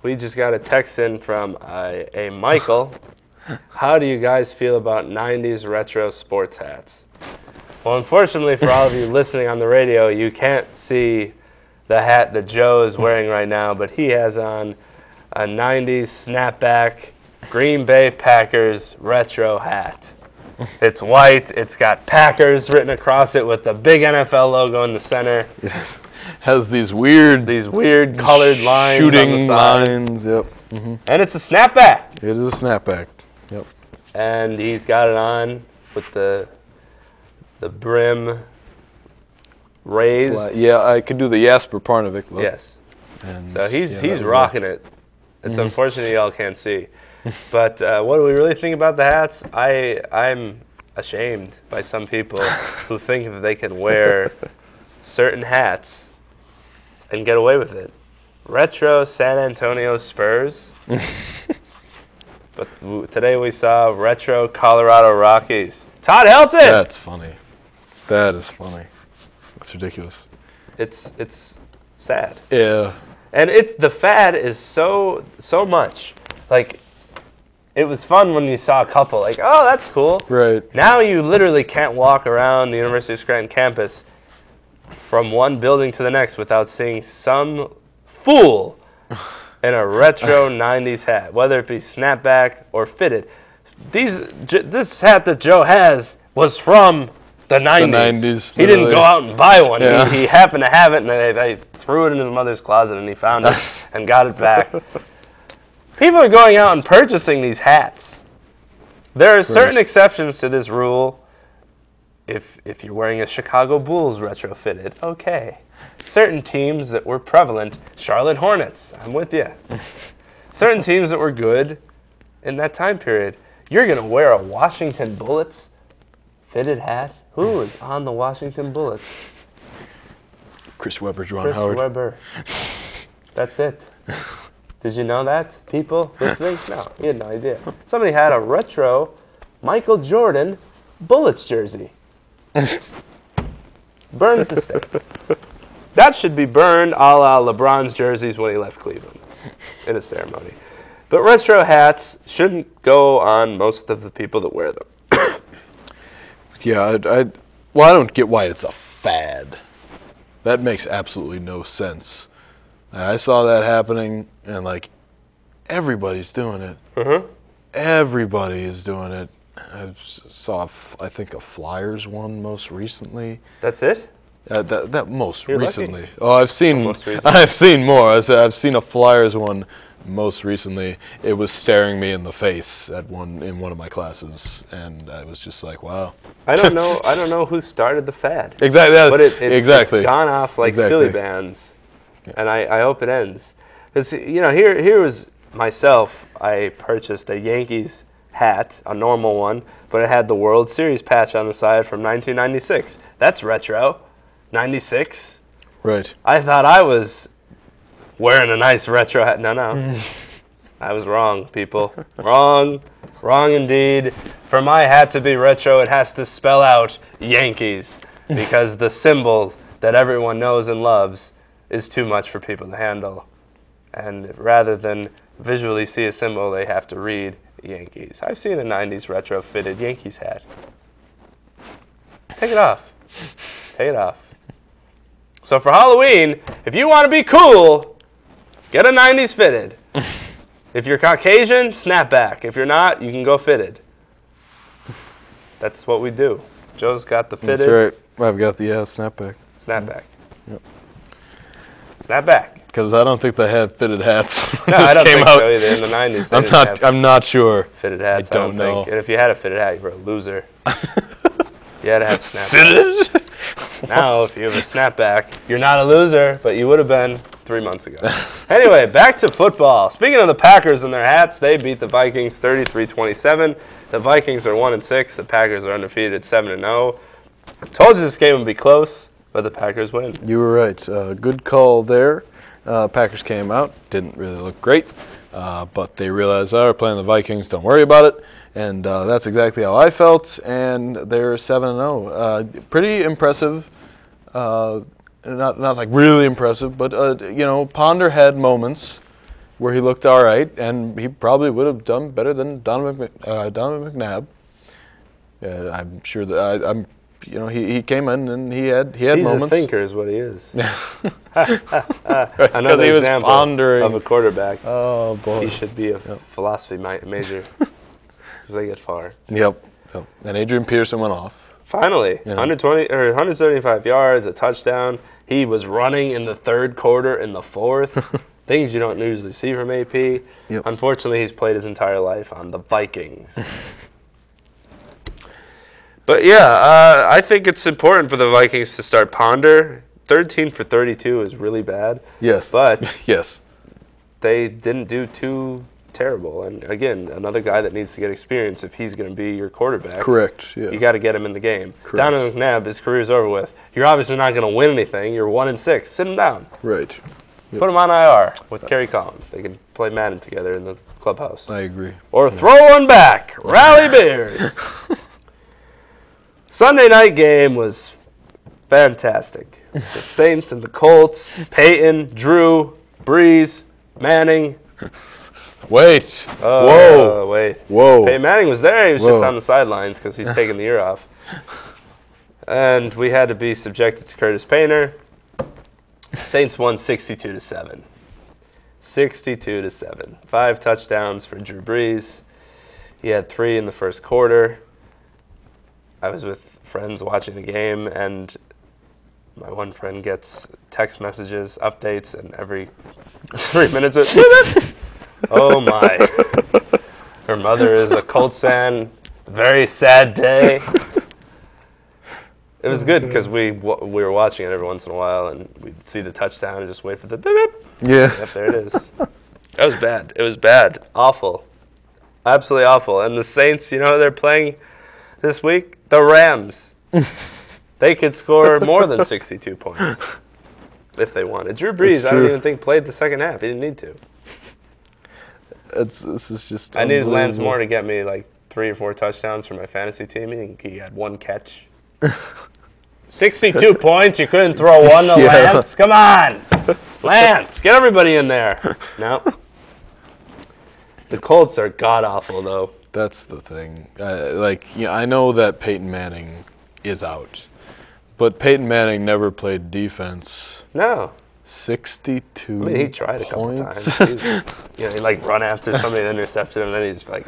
We just got a text in from a Michael. How do you guys feel about 90s retro sports hats? Well, unfortunately for all of you listening on the radio, you can't see the hat that Joe is wearing right now, but he has on a 90s snapback Green Bay Packers retro hat. It's white. It's got Packers written across it with the big NFL logo in the center. Yes. Has these weird colored lines shooting on the side. lines. Yep. Mm-hmm. And it's a snapback. It is a snapback. Yep. And he's got it on with the brim raised. Yeah, I could do the Jasper Parnevik look. Yes. And so he's rocking it. It's unfortunate y'all can't see. But what do we really think about the hats? I'm ashamed by some people who think that they can wear certain hats and get away with it. Retro San Antonio Spurs. But today we saw retro Colorado Rockies. Todd Helton! That's funny. That is funny. It's ridiculous. It's sad. Yeah. And the fad is so much. Like, it was fun when you saw a couple, like, oh, that's cool. Right. Now you literally can't walk around the University of Scranton campus from one building to the next without seeing some fool in a retro 90s hat, whether it be snapback or fitted. This hat that Joe has was from the 90s. He didn't go out and buy one. Yeah. He happened to have it, and they threw it in his mother's closet, and he found it and got it back. People are going out and purchasing these hats. There are certain exceptions to this rule. If you're wearing a Chicago Bulls retrofitted, okay. Certain teams that were prevalent, Charlotte Hornets, I'm with you. Certain teams that were good in that time period. You're going to wear a Washington Bullets fitted hat? Who is on the Washington Bullets? Chris Webber, Juwan Chris Howard. Webber. That's it. Did you know that, people listening? No, you had no idea. Somebody had a retro Michael Jordan Bullets jersey. Burned at the stake. That should be burned a la LeBron's jerseys when he left Cleveland in a ceremony. But retro hats shouldn't go on most of the people that wear them. Yeah, I don't get why it's a fad. That makes absolutely no sense. I saw that happening, and like, everybody's doing it. Mm-hmm. Everybody is doing it. I saw, I think, a Flyers one most recently. That's it? That most You're recently. Lucky. Oh, I've seen more. I've seen a Flyers one most recently. It was staring me in the face in one of my classes, and I was just like, wow. I don't know who started the fad. Exactly. But it's gone off like silly bands. Yeah. And I hope it ends. Because, here was myself. I purchased a Yankees hat, a normal one, but it had the World Series patch on the side from 1996. That's retro. 96. Right. I thought I was wearing a nice retro hat. No. I was wrong, people. Wrong indeed. For my hat to be retro, it has to spell out Yankees, because the symbol that everyone knows and loves is too much for people to handle. And rather than visually see a symbol, they have to read Yankees. I've seen a 90s retro-fitted Yankees hat. Take it off. Take it off. So for Halloween, if you want to be cool, get a 90s fitted. If you're Caucasian, snapback. If you're not, you can go fitted. That's what we do. Joe's got the fitted. That's right. I've got the snapback. Snapback. Yep. Snapback. Because I don't think they had fitted hats. No, I don't think so either. In the 90s, I'm not sure. Fitted hats. I don't know. Think. And if you had a fitted hat, you were a loser. You had to have snapback. Fitted? Now, if you have a snapback, you're not a loser, but you would have been 3 months ago. Anyway, back to football. Speaking of the Packers and their hats, they beat the Vikings 33-27. The Vikings are 1-6. The Packers are undefeated at 7-0. Told you this game would be close. But the Packers win. You were right. Good call there. Packers came out, didn't really look great, but they realized, we're playing the Vikings, don't worry about it. And that's exactly how I felt, and they're 7-0. Pretty impressive. Not like really impressive, but, Ponder had moments where he looked all right, and he probably would have done better than Donovan McNabb. I'm sure that he came in and he had moments. He's a thinker, is what he is. Because Another he was example pondering of a quarterback. Oh boy, he should be a philosophy major because they get far. Yep. And Adrian Peterson went off. Finally, 175 yards, a touchdown. He was running in the third quarter, in the fourth. Things you don't usually see from AP. Yep. Unfortunately, he's played his entire life on the Vikings. But yeah, I think it's important for the Vikings to start Ponder. 13 for 32 is really bad. Yes. But yes, they didn't do too terrible. And again, another guy that needs to get experience if he's going to be your quarterback. Correct. Yeah. You got to get him in the game. Correct. Donovan McNabb, his career's over with. You're obviously not going to win anything. You're 1-6. Sit him down. Right. Yep. Put him on IR with Kerry Collins. They can play Madden together in the clubhouse. I agree. Or throw one back. Rally Bears. Sunday night game was fantastic. The Saints and the Colts, Peyton, Drew, Breeze, Manning. Wait. Whoa. Wait. Whoa. Peyton Manning was there. He was just on the sidelines because he's taking the year off. And we had to be subjected to Curtis Painter. Saints won 62-7. 62-7. 5 touchdowns for Drew Brees. He had 3 in the first quarter. I was with friends watching the game, and my one friend gets text messages, updates, and every 3 minutes, oh my. Her mother is a Colts fan. Very sad day. It was good because we were watching it every once in a while, and we'd see the touchdown and just wait for the beep, beep. Yeah. Yep, there it is. That was bad. It was bad. Awful. Absolutely awful. And the Saints, you know who they're playing this week? The Rams. They could score more than 62 points if they wanted. Drew Brees, I don't even think played the second half. He didn't need to. This is just I needed Lance Moore to get me like 3 or 4 touchdowns for my fantasy team, and he had 1 catch. 62 points, you couldn't throw one to Lance? Come on! Lance, get everybody in there. No. The Colts are god-awful, though. That's the thing. I know that Peyton Manning is out, but Peyton Manning never played defense. No. 62 I mean, he tried a couple points. times. He'd like run after somebody and intercept him, and then he's like,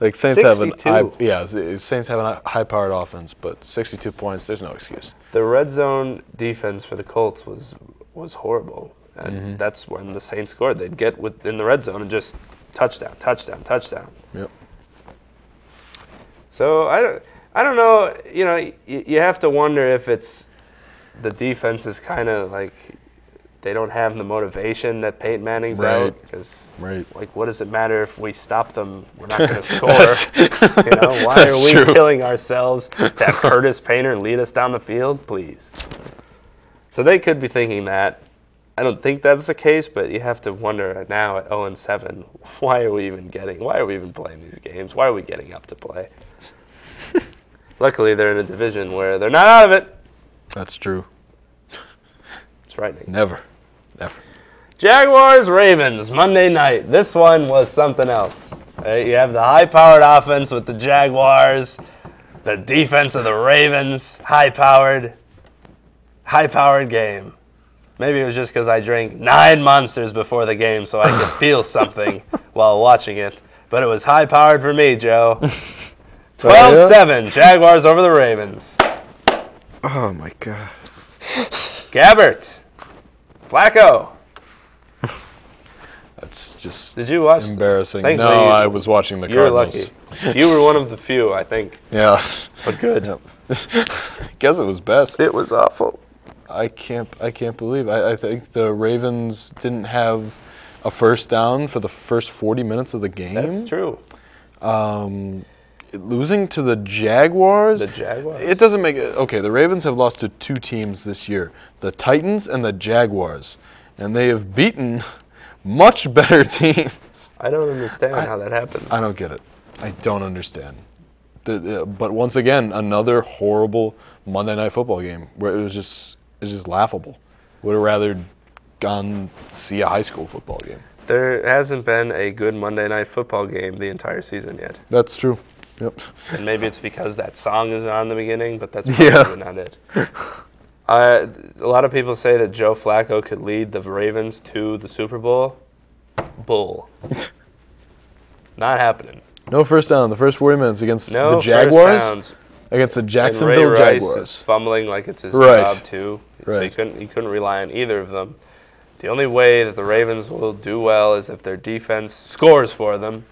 Like Saints 62. Saints have a high-powered offense, but 62 points, there's no excuse. The red zone defense for the Colts was horrible, and that's when the Saints scored. They'd get in the red zone and just touchdown. Yep. So I don't know. You have to wonder if it's the defense is kind of like they don't have the motivation that Peyton Manning's out, because like, what does it matter if we stop them? We're not going to score. Why are we killing ourselves to have Curtis Painter lead us down the field? Please. So they could be thinking that. I don't think that's the case, but you have to wonder now at 0-7, why are we even playing these games? Why are we getting up to play? Luckily, they're in a division where they're not out of it. That's true. It's frightening. Never. Jaguars, Ravens, Monday night. This one was something else. Right? You have the high-powered offense with the Jaguars, the defense of the Ravens, high-powered game. Maybe it was just because I drank 9 Monsters before the game so I could feel something while watching it. But it was high-powered for me, Joe. 12-7, Jaguars over the Ravens. Oh, my God. Gabbert. Flacco. That's just Did you watch embarrassing. No, I was watching the Cardinals. You're lucky. You were one of the few, I think. Yeah. But good. Yep. Guess it was best. It was awful. I can't believe. I think the Ravens didn't have a first down for the first 40 minutes of the game. That's true. Losing to the Jaguars? The Jaguars? It doesn't make it. Okay, the Ravens have lost to 2 teams this year, the Titans and the Jaguars. And they have beaten much better teams. I don't understand how that happens. I don't get it. I don't understand. But once again, another horrible Monday Night Football game where it's just laughable. Would have rather gone see a high school football game. There hasn't been a good Monday Night Football game the entire season yet. That's true. Yep. And maybe it's because that song is on the beginning, but that's probably not it. A lot of people say that Joe Flacco could lead the Ravens to the Super Bowl. Bull. Not happening. No first down. The first 40 minutes against the Jaguars. First downs. Against the Jacksonville and Ray Jaguars. Rice is fumbling like it's his job too. Right. So he couldn't rely on either of them. The only way that the Ravens will do well is if their defense scores for them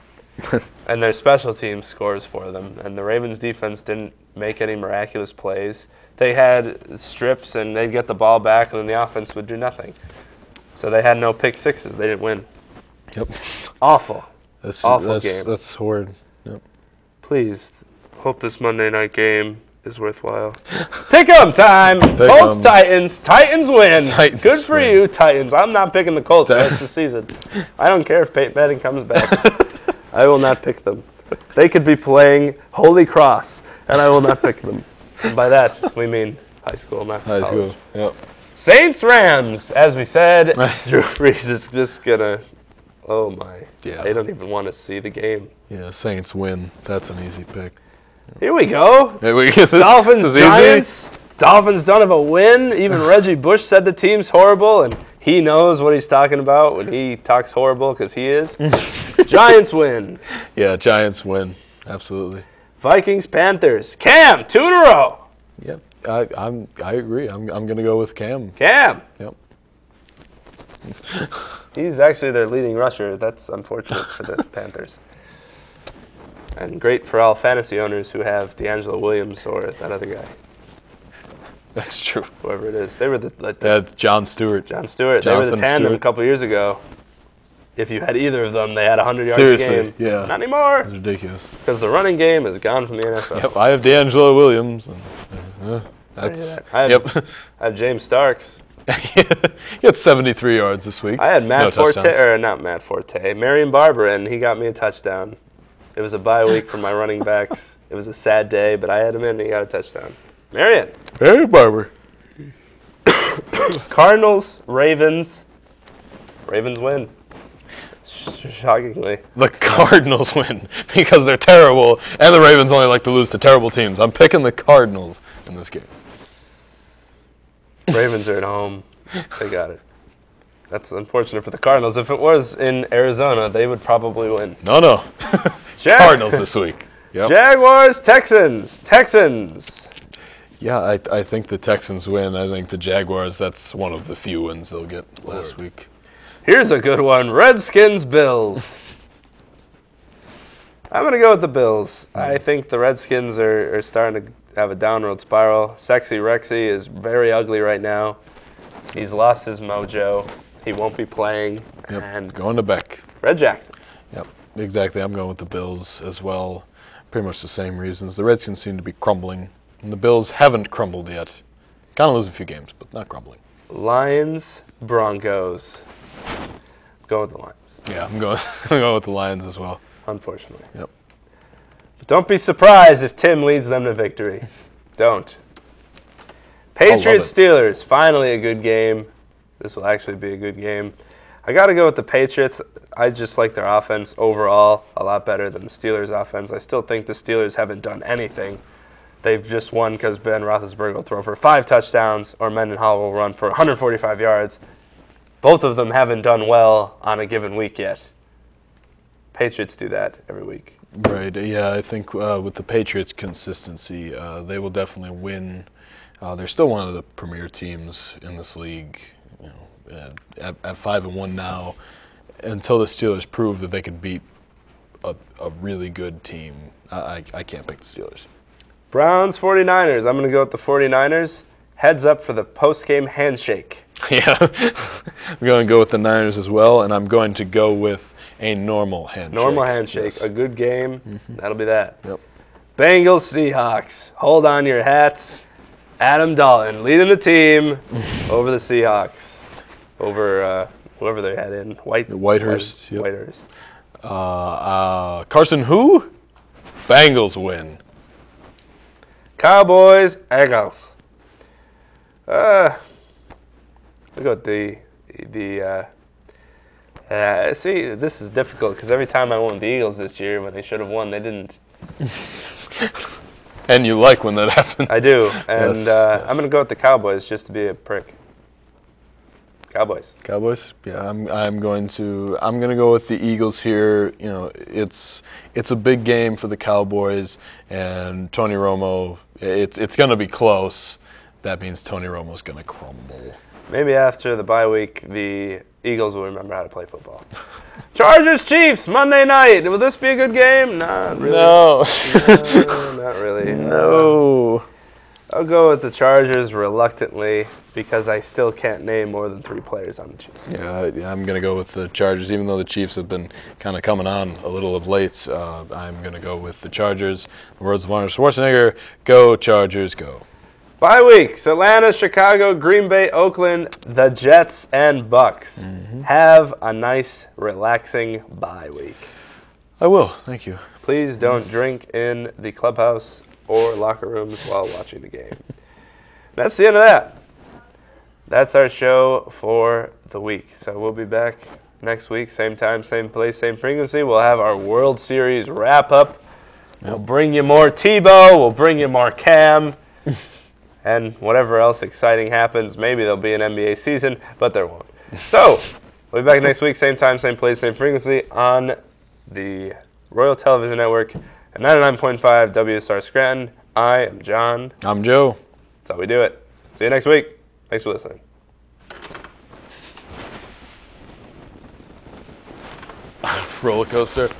and their special team scores for them. And the Ravens defense didn't make any miraculous plays. They had strips and they'd get the ball back and then the offense would do nothing. So they had no pick sixes. They didn't win. Yep. Awful. Awful game. That's horrid. Yep. Please, hope this Monday night game is worthwhile. Pick 'em time. Colts, Titans. Titans win. Titans Good for win. you, Titans. I'm not picking the Colts the rest of the season. I don't care if Peyton Manning comes back. I will not pick them. They could be playing Holy Cross, and I will not pick them. And by that, we mean high school, not college. High school, yep. Saints, Rams. As we said, Drew Brees is just going to, oh my. Yeah. They don't even want to see the game. Yeah, Saints win. That's an easy pick. Here we go. Dolphins, Giants. Dolphins don't have a win. Even Reggie Bush said the team's horrible, and he knows what he's talking about when he talks horrible because he is. Giants win. Yeah, Giants win. Absolutely. Vikings, Panthers. Cam, 2 in a row. Yep, I agree. I'm gonna go with Cam. Cam. Yep. He's actually their leading rusher. That's unfortunate for the Panthers. And great for all fantasy owners who have D'Angelo Williams or that other guy. That's true. Whoever it is. They were John Stewart. John Stewart. They were the tandem a couple years ago. If you had either of them, they had a 100-yard game. Yeah. Not anymore. That's ridiculous. Because the running game is gone from the NFL. Yep, I have D'Angelo Williams. And, I have James Starks. He had 73 yards this week. I had Matt Forte, Marion Barber, and he got me a touchdown. It was a bye week for my running backs. It was a sad day, but I had him in and he got a touchdown. Marion Barber. Cardinals, Ravens. Ravens win. Shockingly. The Cardinals win because they're terrible, and the Ravens only like to lose to terrible teams. I'm picking the Cardinals in this game. Ravens are at home. They got it. That's unfortunate for the Cardinals. If it was in Arizona, they would probably win. No. Cardinals this week. Yep. Jaguars, Texans. Yeah, I think the Texans win. I think the Jaguars, that's one of the few wins they'll get last week. Here's a good one. Redskins, Bills. I'm going to go with the Bills. I think the Redskins are starting to have a downward spiral. Sexy Rexy is very ugly right now. He's lost his mojo. He won't be playing. Yep. And going to Beck. Red Jackson. Yep, exactly. I'm going with the Bills as well. Pretty much the same reasons. The Redskins seem to be crumbling, and the Bills haven't crumbled yet. Kind of losing a few games, but not crumbling. Lions, Broncos. Go with the Lions. Yeah, I'm going with the Lions as well. Unfortunately. Yep. But don't be surprised if Tim leads them to victory. Don't. Patriots, Steelers. Finally a good game. This will actually be a good game. I got to go with the Patriots. I just like their offense overall a lot better than the Steelers' offense. I still think the Steelers haven't done anything. They've just won because Ben Roethlisberger will throw for 5 touchdowns or Mendenhall will run for 145 yards. Both of them haven't done well on a given week yet. Patriots do that every week. Right, yeah, I think with the Patriots' consistency, they will definitely win. They're still one of the premier teams in this league, you know, at 5-1 now. Until the Steelers prove that they could beat a really good team, I can't pick the Steelers. Browns, 49ers. I'm going to go with the 49ers. Heads up for the post-game handshake. Yeah, I'm going to go with the Niners as well, and I'm going to go with a normal handshake. Normal handshake. Yes. A good game. Mm-hmm. That'll be that. Yep. Bengals Seahawks. Hold on your hats. Adam Dalton leading the team over the Seahawks. Over whoever they had in. Whitehurst. Yep. Whitehurst. Carson who? Bengals win. Cowboys, Eagles. Look at see, this is difficult because every time I won the Eagles this year when they should have won, they didn't. And you like when that happens. I do, and yes. I'm going to go with the Cowboys just to be a prick. Cowboys. Cowboys. Yeah, I'm going to go with the Eagles here. You know, it's a big game for the Cowboys, and Tony Romo. It's going to be close. That means Tony Romo's going to crumble. Maybe after the bye week, the Eagles will remember how to play football. Chargers Chiefs Monday night. Will this be a good game? Not really. No. No, not really. No. I'll go with the Chargers reluctantly because I still can't name more than 3 players on the Chiefs. Yeah, I'm going to go with the Chargers, even though the Chiefs have been kind of coming on a little of late. I'm going to go with the Chargers. The words of Arnold Schwarzenegger, go Chargers, go. Bye weeks, Atlanta, Chicago, Green Bay, Oakland, the Jets, and Bucks. Have a nice, relaxing bye week. I will, thank you. Please don't drink in the clubhouse or locker rooms while watching the game. That's the end of that. That's our show for the week. So we'll be back next week, same time, same place, same frequency. We'll have our World Series wrap-up. We'll bring you more Tebow. We'll bring you more Cam. And whatever else exciting happens, maybe there'll be an NBA season, but there won't. So, we'll be back next week, same time, same place, same frequency, on the Royal Television Network at 99.5 WSR Scranton. I am John. I'm Joe. That's how we do it. See you next week. Thanks for listening. Roller coaster.